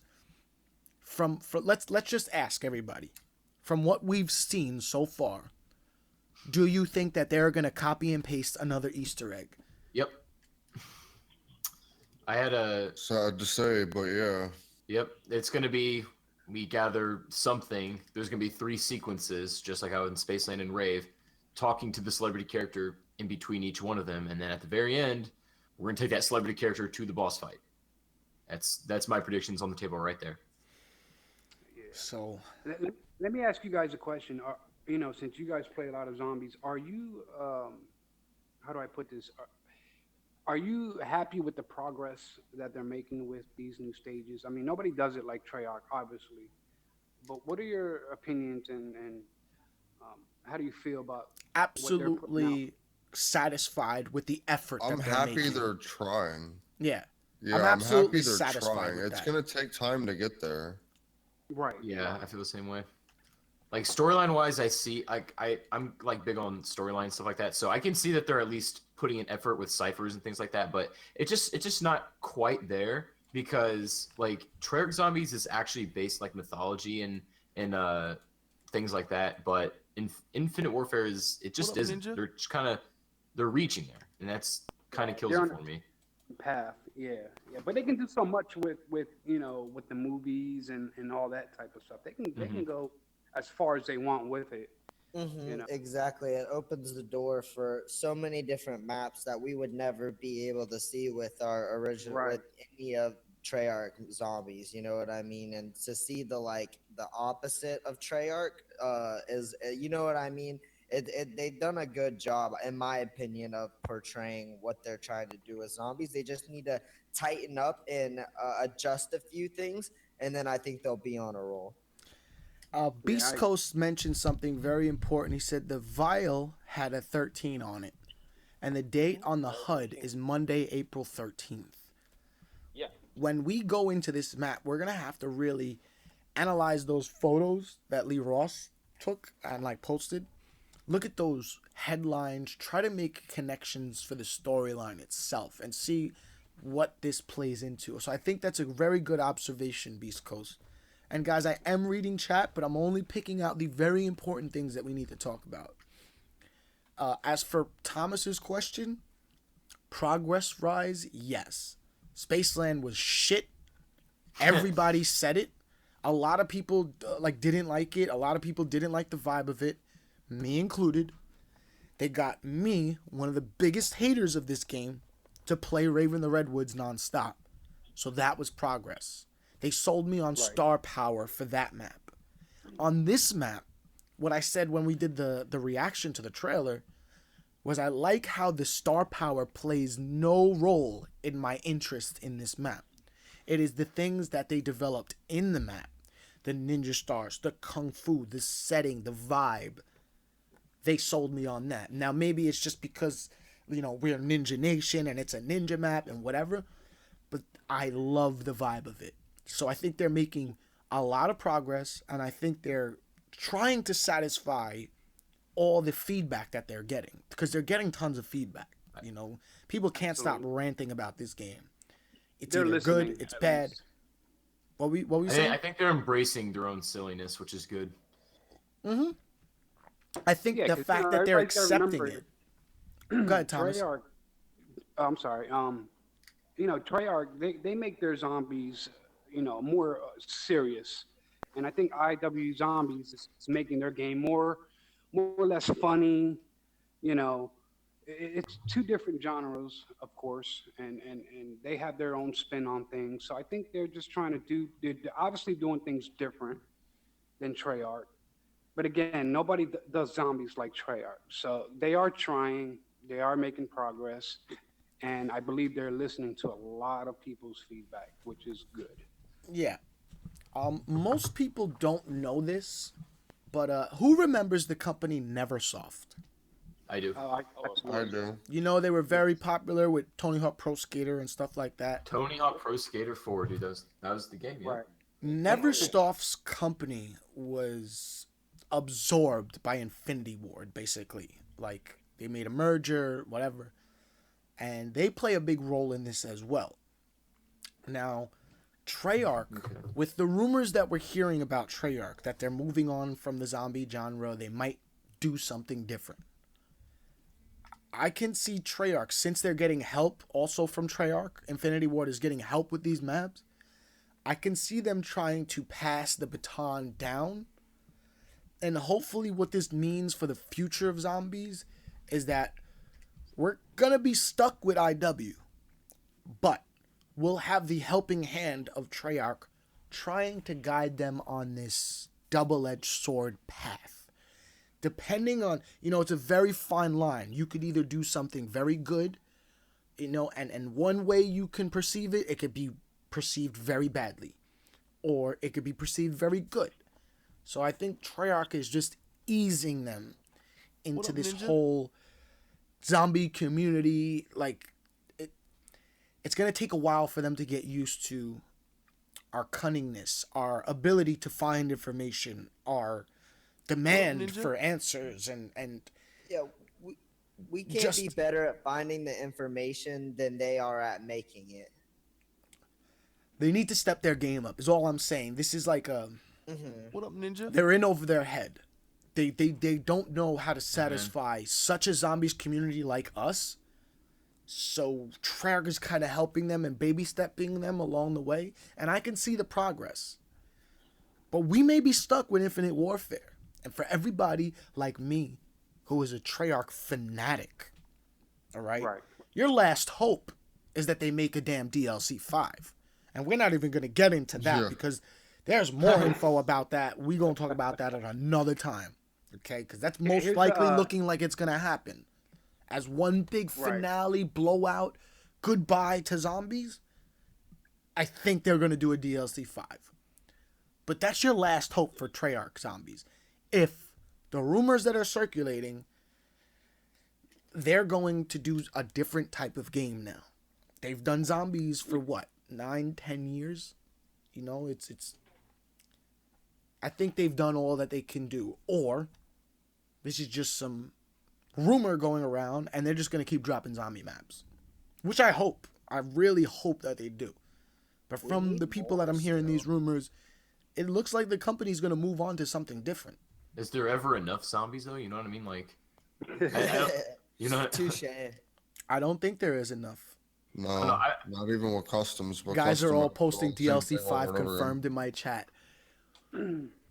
let's just ask everybody. From what we've seen so far, do you think that they're going to copy and paste another Easter egg? Yep. I had a... Sad to say, but yeah. Yep. It's going to be, we gather something. There's going to be 3 sequences, just like how in Spaceland and Rave, talking to the celebrity character in between each one of them. And then at the very end, we're going to take that celebrity character to the boss fight. That's my predictions on the table right there. So... Let me ask you guys a question. Since you guys play a lot of zombies, are you, how do I put this? Are you happy with the progress that they're making with these new stages? I mean, nobody does it like Treyarch, obviously. But what are your opinions and how do you feel about absolutely satisfied with the effort that they're making? I'm happy they're trying. Yeah. Yeah, I'm happy they're trying. It's going to take time to get there. Right. Yeah, I feel the same way. Like storyline wise, I see I'm like big on storyline stuff like that, so I can see that they're at least putting an effort with ciphers and things like that. But it's just not quite there because like Treyarch Zombies is actually based like mythology and things like that. But Infinite Warfare isn't. They're just they're reaching there, and that's kind of kills it for me. Path, yeah, but they can do so much with with the movies and all that type of stuff. They can go as far as they want with it. Exactly. It opens the door for so many different maps that we would never be able to see with our original with any of Treyarch Zombies. You know what I mean? And to see the opposite of Treyarch is you know what I mean? They've done a good job, in my opinion, of portraying what they're trying to do with zombies. They just need to tighten up and adjust a few things, and then I think they'll be on a roll. Beast Coast mentioned something very important. He said the vial had a 13 on it, and the date on the HUD is Monday, April 13th. Yeah. When we go into this map, we're going to have to really analyze those photos that Lee Ross took and posted. Look at those headlines, try to make connections for the storyline itself and see what this plays into. So I think that's a very good observation, Beast Coast. And guys, I am reading chat, but I'm only picking out the very important things that we need to talk about. As for Thomas's question, progress rise, yes. Spaceland was shit. Everybody said it. A lot of people didn't like it. A lot of people didn't like the vibe of it. Me included. They got me, one of the biggest haters of this game, to play Raven the Redwoods nonstop. So that was progress. They sold me on star power for that map. On this map, what I said when we did the reaction to the trailer was I like how the star power plays no role in my interest in this map. It is the things that they developed in the map. The Ninja Stars, the Kung Fu, the setting, the vibe. They sold me on that. Now, maybe it's just because, we're NInjaNation and it's a ninja map and whatever, but I love the vibe of it. So I think they're making a lot of progress, and I think they're trying to satisfy all the feedback that they're getting, because they're getting tons of feedback. People can't stop ranting about this game. It's either good, it's bad. What we saying? I think they're embracing their own silliness, which is good. Mm-hmm. I think the fact that they're accepting it. Go ahead, Thomas. Treyarch, I'm sorry. Treyarch, they make their zombies, more serious, and I think IW Zombies is making their game more or less funny, you know, it's two different genres, of course, and they have their own spin on things. So I think they're just trying to they're obviously doing things different than Treyarch. But again, nobody does zombies like Treyarch. So they are trying, they are making progress, and I believe they're listening to a lot of people's feedback, which is good. Yeah. Most people don't know this, but who remembers the company Neversoft? I do. I do. You know, they were very popular with Tony Hawk Pro Skater and stuff like that. Tony Hawk Pro Skater 4, dude. That was the game, yeah. Right. Neversoft's company was absorbed by Infinity Ward, basically. Like, they made a merger, whatever. And they play a big role in this as well. Now, Treyarch, with the rumors that we're hearing about Treyarch, that they're moving on from the zombie genre, they might do something different. I can see Treyarch, since they're getting help also from Treyarch, Infinity Ward is getting help with these maps, I can see them trying to pass the baton down. And hopefully what this means for the future of zombies is that we're going to be stuck with IW, but we'll have the helping hand of Treyarch trying to guide them on this double-edged sword path. Depending on, it's a very fine line. You could either do something very good, and one way you can perceive it, it could be perceived very badly, or it could be perceived very good. So I think Treyarch is just easing them into this whole zombie community. Like, it's going to take a while for them to get used to our cunningness, our ability to find information, our demand for answers, and yeah, we can't be better at finding the information than they are at making it. They need to step their game up, is all I'm saying. This is like a... What up, Ninja? They're in over their head. They don't know how to satisfy such a zombies community like us. So Treyarch is kind of helping them and baby stepping them along the way. And I can see the progress. But we may be stuck with Infinite Warfare. And for everybody like me, who is a Treyarch fanatic, all right? Your last hope is that they make a damn DLC 5. And we're not even going to get into that because there's more info about that. We're going to talk about that at another time, okay? Because that's most likely looking like it's going to happen. As one big finale, blowout, goodbye to zombies, I think they're going to do a DLC 5. But that's your last hope for Treyarch zombies. If the rumors that are circulating, they're going to do a different type of game now. They've done zombies for what, 9-10 years? It's I think they've done all that they can do. Or this is just some rumor going around and they're just going to keep dropping zombie maps. Which I hope. I really hope that they do. But from the people that I'm hearing these rumors, it looks like the company's going to move on to something different. Is there ever enough zombies, though? You know what I mean? Like, Touche. I don't think there is enough. No, not even with customs. But guys are all posting DLC 5 confirmed in my chat.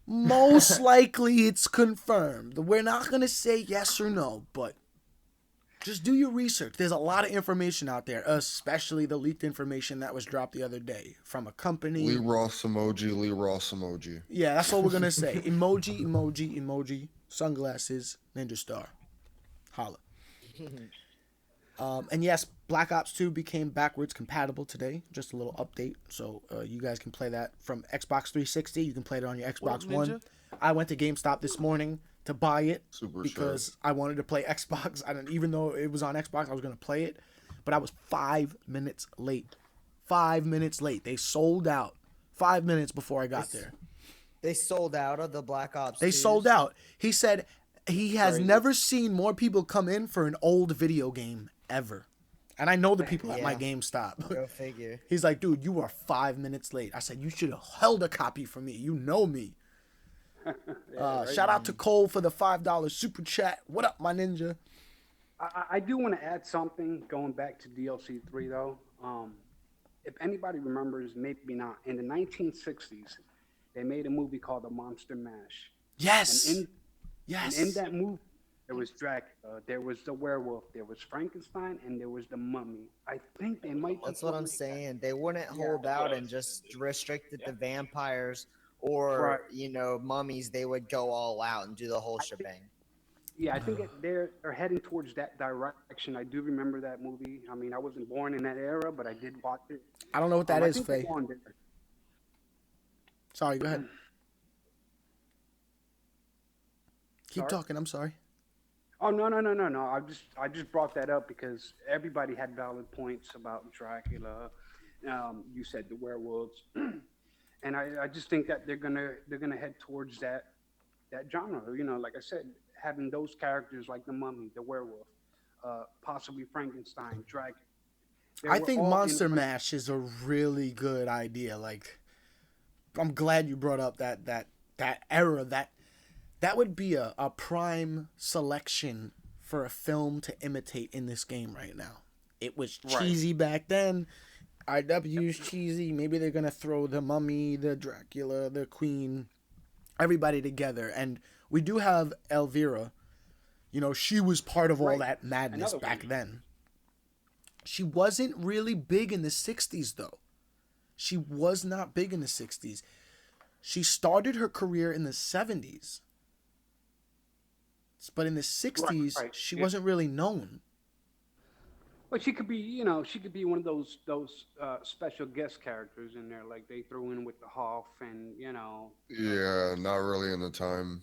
Most likely it's confirmed. We're not going to say yes or no, but just do your research. There's a lot of information out there, especially the leaked information that was dropped the other day from a company. Lee Ross emoji. Yeah, that's what we're going to say. Emoji, sunglasses, Ninja Star. Holla. And yes, Black Ops 2 became backwards compatible today. Just a little update. So you guys can play that from Xbox 360. You can play it on your Xbox One. I went to GameStop this morning to buy it because I wanted to play Xbox. Even though it was on Xbox, I was going to play it. But I was 5 minutes late. 5 minutes late. They sold out 5 minutes before I got there. They sold out of the Black Ops 2s? They sold out. He said he has never seen more people come in for an old video game ever. And I know the people at my GameStop. Go figure. He's like, dude, you are 5 minutes late. I said, you should have held a copy for me. You know me. Shout out to Cole for the $5 super chat. What up, my ninja? I do want to add something going back to DLC 3, though. If anybody remembers, maybe not, in the 1960s, they made a movie called The Monster Mash. Yes. And in that movie, There was Dracula. There was the werewolf. There was Frankenstein, and there was the mummy. I think they might. That's what I'm saying. They wouldn't hold out and just restrict it to vampires Right. or mummies. They would go all out and do the whole shebang. Yeah, I think they're heading towards that direction. I do remember that movie. I mean, I wasn't born in that era, but I did watch it. I don't know what that is, I think Faye. they're on there. Sorry, go ahead. Keep Sorry? talking. I'm sorry. Oh no. I just brought that up because everybody had valid points about Dracula. You said the werewolves, and I just think that they're gonna head towards that genre. Like I said, having those characters like the mummy, the werewolf, possibly Frankenstein, Dracula. I think Monster Mash is a really good idea. Like, I'm glad you brought up that era. That would be a prime selection for a film to imitate in this game right now. It was cheesy back then. IW's cheesy. Maybe they're going to throw the Mummy, the Dracula, the Queen, everybody together. And we do have Elvira. She was part of all that madness back then. She wasn't really big in the 60s, though. She was not big in the 60s. She started her career in the 70s. But in the 60s, she wasn't really known. But she could be, she could be one of those special guest characters in there, like they threw in with the Hoff and, Yeah, not really in the time.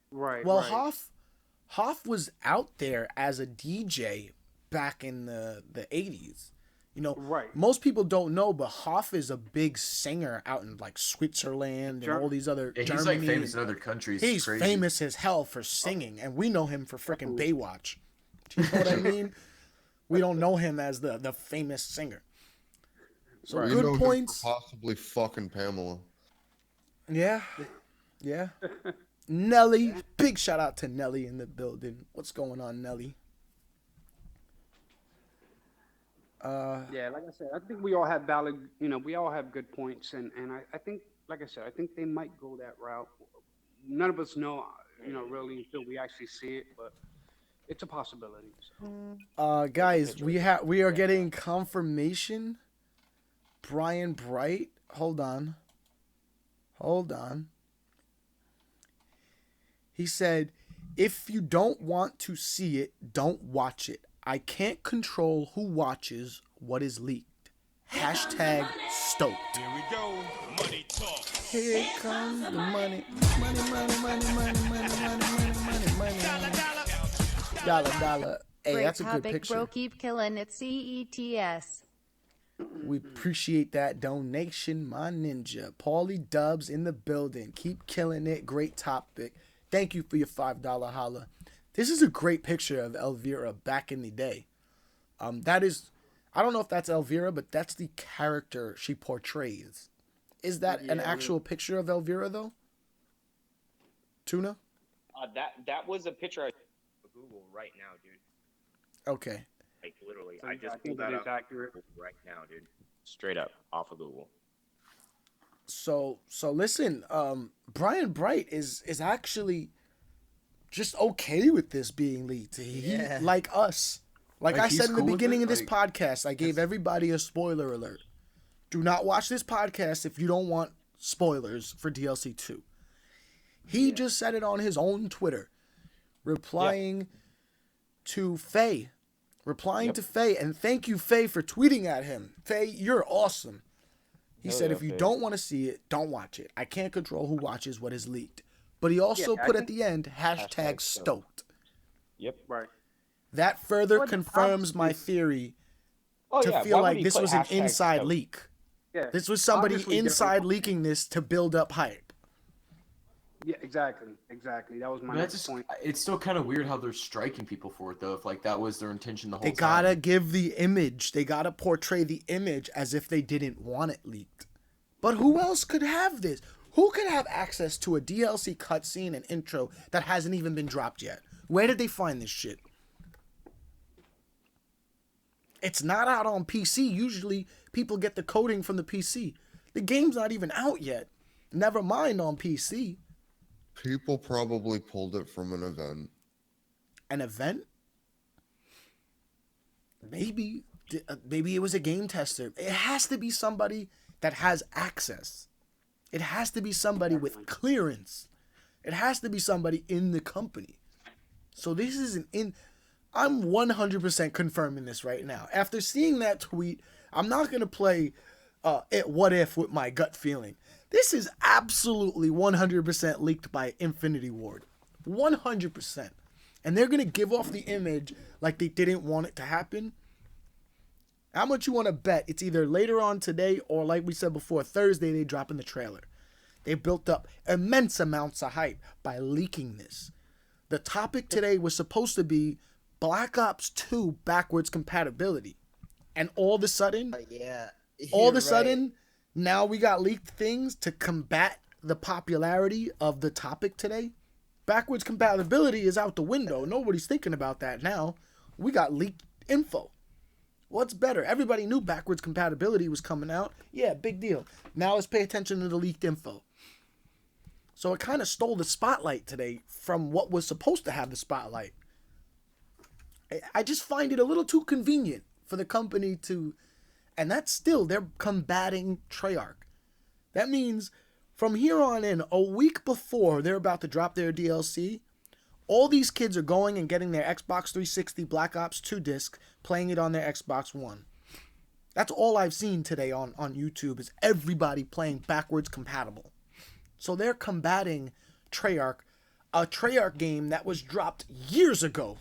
Right. Well, right. Hoff was out there as a DJ back in the 80s. Right. Most people don't know, but Hoff is a big singer out in like Switzerland and all these other Yeah, Germany. he's like famous in other countries. He's crazy. famous as hell for singing, and we know him for freaking Baywatch. Do you know what I mean? We don't know him as the famous singer. So We good know him points. for possibly fucking Pamela. Yeah. Nelly, big shout out to Nelly in the building. What's going on, Nelly? Yeah, like I said, I think we all have valid, we all have good points, and I think, like I said, I think they might go that route. None of us know, really until we actually see it, but it's a possibility. So. Guys, we are getting confirmation. Brian Bright, hold on. He said, if you don't want to see it, don't watch it. I can't control who watches what is leaked. Hashtag stoked. Here we go. Money talk. Here comes the money. Dollar. Hey, Great that's a good topic, picture. bro. Keep killing it. CETS. We appreciate that donation, my ninja. Paulie Dubs in the building. Keep killing it. Great topic. Thank you for your $5 holla. This is a great picture of Elvira back in the day. That is, I don't know if that's Elvira, but that's the character she portrays. Is that an actual picture of Elvira, though? Tuna? That was a picture I Google right now, dude. Okay. Like literally, So I I just think pulled that it is up accurate. right now, dude. Straight up off of Google. So listen, Brian Bright is actually just okay with this being leaked. He like us. Like I he's said in the cool with beginning it? of this Like, podcast, I gave everybody a spoiler alert. Do not watch this podcast if you don't want spoilers for DLC 2. He just said it on his own Twitter, replying to Faye. To Faye, and thank you, Faye, for tweeting at him. Faye, you're awesome. He said, if you don't want to see it, don't watch it. I can't control who watches what is leaked. But he also put at the end, hashtag stoked. Yep. Right. That further confirms my theory to feel like this was an inside leak. Yeah. This was somebody Obviously, inside leaking this to build up hype. Yeah, exactly. That was my next point. It's still kind of weird how they're striking people for it, though. If like that was their intention the whole time. They gotta give the image. They gotta portray the image as if they didn't want it leaked. But who else could have this? Who could have access to a DLC cutscene and intro that hasn't even been dropped yet? Where did they find this shit? It's not out on PC. Usually people get the coding from the PC. The game's not even out yet. Never mind on PC. People probably pulled it from an event. an event? Maybe it was a game tester. It has to be somebody that has access. It has to be somebody with clearance. It has to be somebody in the company. So this isn't in. I'm 100% confirming this right now. After seeing that tweet, I'm not going to play what if with my gut feeling. This is absolutely 100% leaked by Infinity Ward. 100%. And they're going to give off the image like they didn't want it to happen. How much you want to bet it's either later on today or, like we said before, Thursday they drop in the trailer. They built up immense amounts of hype by leaking this. The topic today was supposed to be Black Ops 2 backwards compatibility. And all of a sudden, now we got leaked things to combat the popularity of the topic today. Backwards compatibility is out the window. Nobody's thinking about that now. We got leaked info. What's better? Everybody knew backwards compatibility was coming out. Yeah, big deal. Now let's pay attention to the leaked info. So it kind of stole the spotlight today from what was supposed to have the spotlight. I just find it a little too convenient for the company to... And that's still, they're combating Treyarch. That means from here on in, a week before they're about to drop their DLC, all these kids are going and getting their Xbox 360 Black Ops 2 disc, playing it on their Xbox One. That's all I've seen today on YouTube is everybody playing backwards compatible. So they're combating Treyarch, a Treyarch game that was dropped years ago.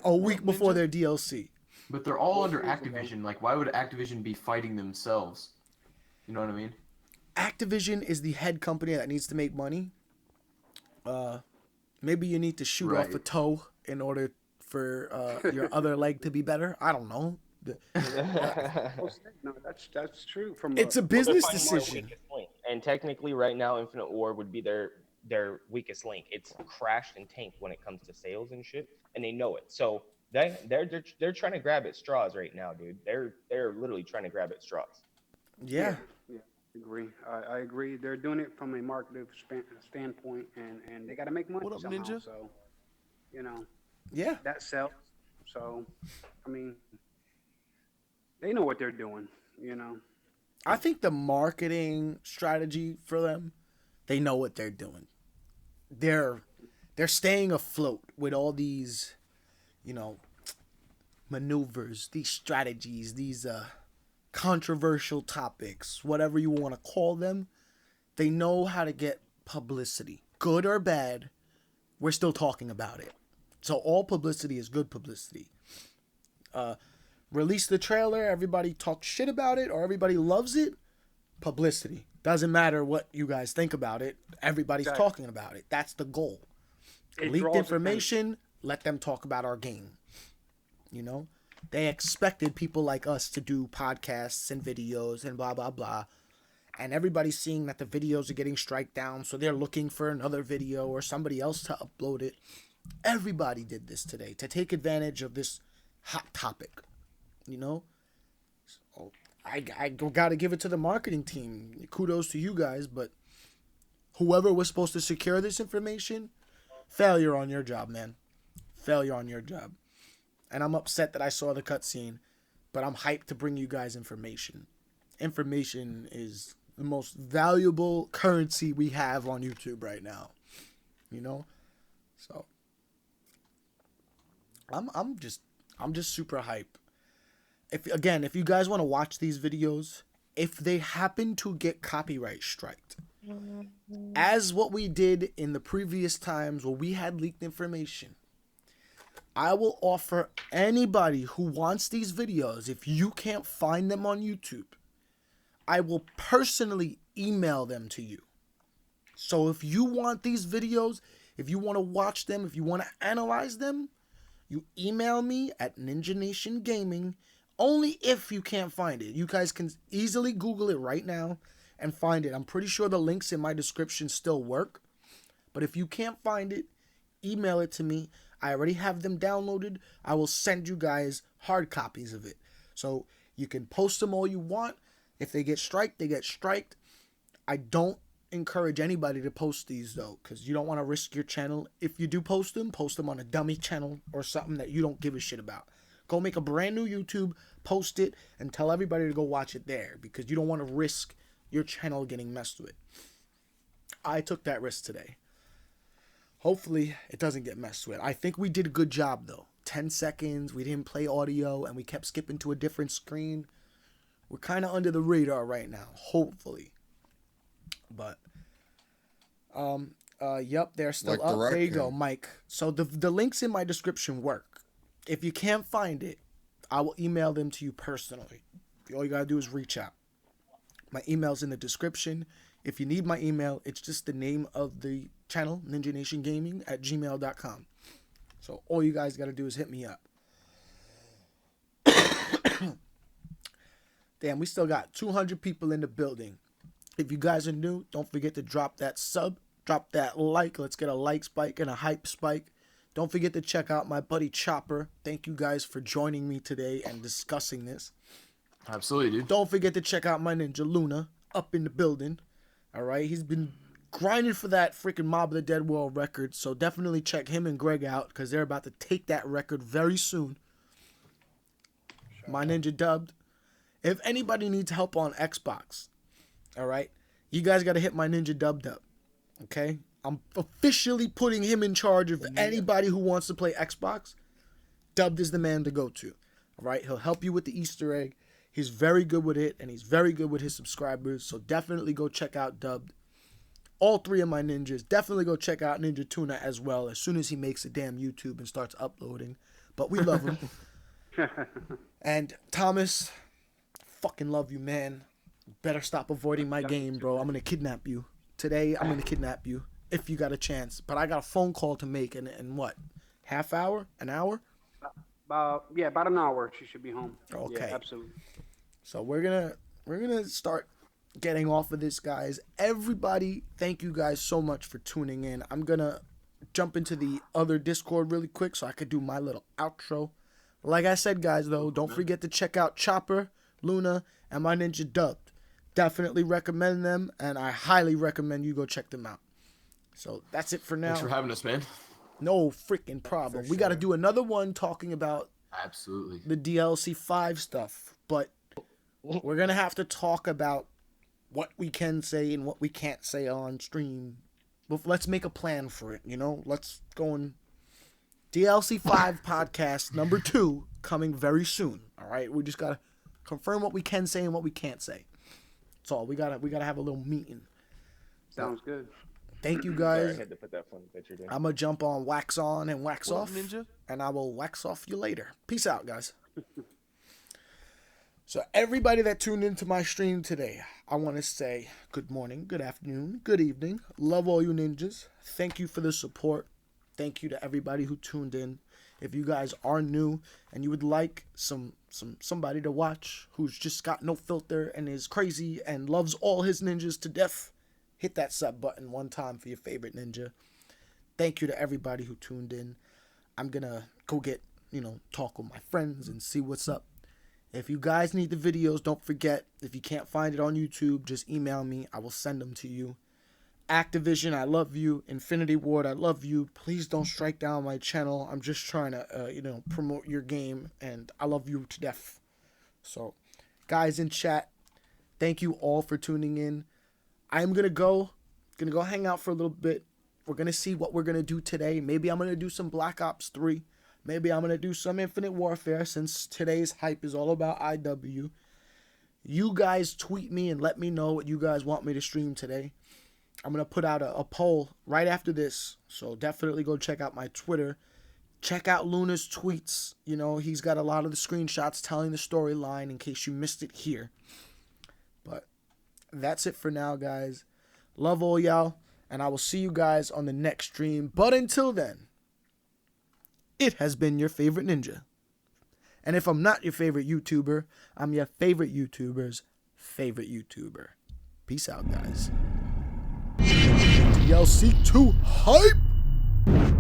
A week before their DLC. But they're all under Activision. Like, why would Activision be fighting themselves? You know what I mean? Activision is the head company that needs to make money. Maybe you need to shoot off a toe in order for your other leg to be better. I don't know. No, that's true. It's a business decision. And technically, right now, Infinite Ward would be their weakest link. It's crashed and tanked when it comes to sales and shit, and they know it. So they're trying to grab at straws right now, dude. They're literally trying to grab at straws. Yeah. Agree. I agree. They're doing it from a marketing standpoint, and they got to make money somehow. Ninja? So, yeah, that sells. So, I mean, they know what they're doing. I think the marketing strategy for them, they know what they're doing. They're staying afloat with all these, maneuvers, these strategies, these controversial topics, whatever you want to call them. They know how to get publicity, good or bad. We're still talking about it. So all publicity is good publicity. Release the trailer, everybody talks shit about it, or everybody loves it. Publicity. Doesn't matter what you guys think about it. Everybody's talking about it. That's the goal. Leaked information, let them talk about our game. They expected people like us to do podcasts and videos and blah, blah, blah. And everybody's seeing that the videos are getting strike down, so they're looking for another video or somebody else to upload it. Everybody did this today to take advantage of this hot topic. So I got to give it to the marketing team. Kudos to you guys, but whoever was supposed to secure this information, failure on your job, man. Failure on your job. And I'm upset that I saw the cutscene, but I'm hyped to bring you guys information. Information is the most valuable currency we have on YouTube right now. So I'm just super hype. If you guys want to watch these videos, if they happen to get copyright striked, as what we did in the previous times where we had leaked information, I will offer anybody who wants these videos, if you can't find them on YouTube, I will personally email them to you. So if you want these videos, if you want to watch them, if you want to analyze them, you email me at NInjaNation Gaming. Only if you can't find it. You guys can easily Google it right now and find it. I'm pretty sure the links in my description still work. But if you can't find it, email it to me. I already have them downloaded. I will send you guys hard copies of it. So you can post them all you want. If they get striked, they get striked. I don't encourage anybody to post these though, because you don't want to risk your channel. If you do post them on a dummy channel or something that you don't give a shit about. Go make a brand new YouTube, post it, and tell everybody to go watch it there, because you don't want to risk your channel getting messed with. I took that risk today. Hopefully it doesn't get messed with. I think we did a good job though. 10 seconds, we didn't play audio, and we kept skipping to a different screen. We're kind of under the radar right now, hopefully. But yep, they're still Like up. the There you go, raccoon. Mike. So the links in my description work. If you can't find it, I will email them to you personally. All you gotta do is reach out. My email's in the description. If you need my email, it's just the name of the channel, NinjaNationGaming@gmail.com. So all you guys gotta do is hit me up. Damn, we still got 200 people in the building. If you guys are new, don't forget to drop that sub, drop that like. Let's get a like spike and a hype spike. Don't forget to check out my buddy Chopper. Thank you guys for joining me today and discussing this. Absolutely, dude. Don't forget to check out my ninja Luna up in the building. All right, he's been grinding for that freaking Mob of the Dead World record. So definitely check him and Greg out, because they're about to take that record very soon. My ninja dubbed. If anybody needs help on Xbox, all right, you guys got to hit my ninja dubbed up. Okay, I'm officially putting him in charge of anybody who wants to play Xbox. Dubbed is the man to go to. All right, he'll help you with the Easter egg. He's very good with it, and he's very good with his subscribers. So definitely go check out Dubbed. All three of my ninjas. Definitely go check out Ninja Tuna as well, as soon as he makes a damn YouTube and starts uploading. But we love him. And Thomas, fucking love you, man. Better stop avoiding my game, bro. I'm gonna kidnap you. Today, I'm gonna kidnap you if you got a chance. But I got a phone call to make in what? Half hour? An hour? About an hour. She should be home. Okay. Yeah, absolutely. So we're gonna start getting off of this, guys. Everybody, thank you guys so much for tuning in. I'm gonna jump into the other Discord really quick so I could do my little outro. Like I said, guys, though, don't forget to check out Chopper, Luna, and my ninja Dubbed. Definitely recommend them, and I highly recommend you go check them out. So that's it for now. Thanks for having us, man. No freaking problem. We got to do another one talking about Absolutely the DLC 5 stuff, but we're going to have to talk about what we can say and what we can't say on stream. But let's make a plan for it, you know? Let's go and DLC 5 podcast number 2 coming very soon. All right? We just got to confirm what we can say and what we can't say. That's all. We got to have a little meeting. Sounds good. Thank you Sorry, guys. I had to put that fun picture down. I'm going to jump on wax on and wax What, off. Ninja? And I will wax off you later. Peace out, guys. So everybody that tuned into my stream today, I want to say good morning, good afternoon, good evening. Love all you ninjas. Thank you for the support. Thank you to everybody who tuned in. If you guys are new and you would like somebody to watch who's just got no filter and is crazy and loves all his ninjas to death, hit that sub button one time for your favorite ninja. Thank you to everybody who tuned in. I'm going to go get, talk with my friends and see what's up. If you guys need the videos, don't forget, if you can't find it on YouTube, just email me. I will send them to you. Activision, I love you. Infinity Ward, I love you. Please don't strike down my channel. I'm just trying to, promote your game, and I love you to death. So, guys in chat, thank you all for tuning in. I'm gonna go hang out for a little bit. We're gonna see what we're gonna do today. Maybe I'm gonna do some Black Ops 3. Maybe I'm gonna do some Infinite Warfare, since today's hype is all about IW. You guys tweet me and let me know what you guys want me to stream today. I'm gonna put out a poll right after this, so definitely go check out my Twitter. Check out Luna's tweets. He's got a lot of the screenshots telling the storyline in case you missed it here. But that's it for now, guys. Love all y'all, and I will see you guys on the next stream. But until then, it has been your favorite ninja. And if I'm not your favorite YouTuber, I'm your favorite YouTuber's favorite YouTuber. Peace out, guys. DLC 2 hype!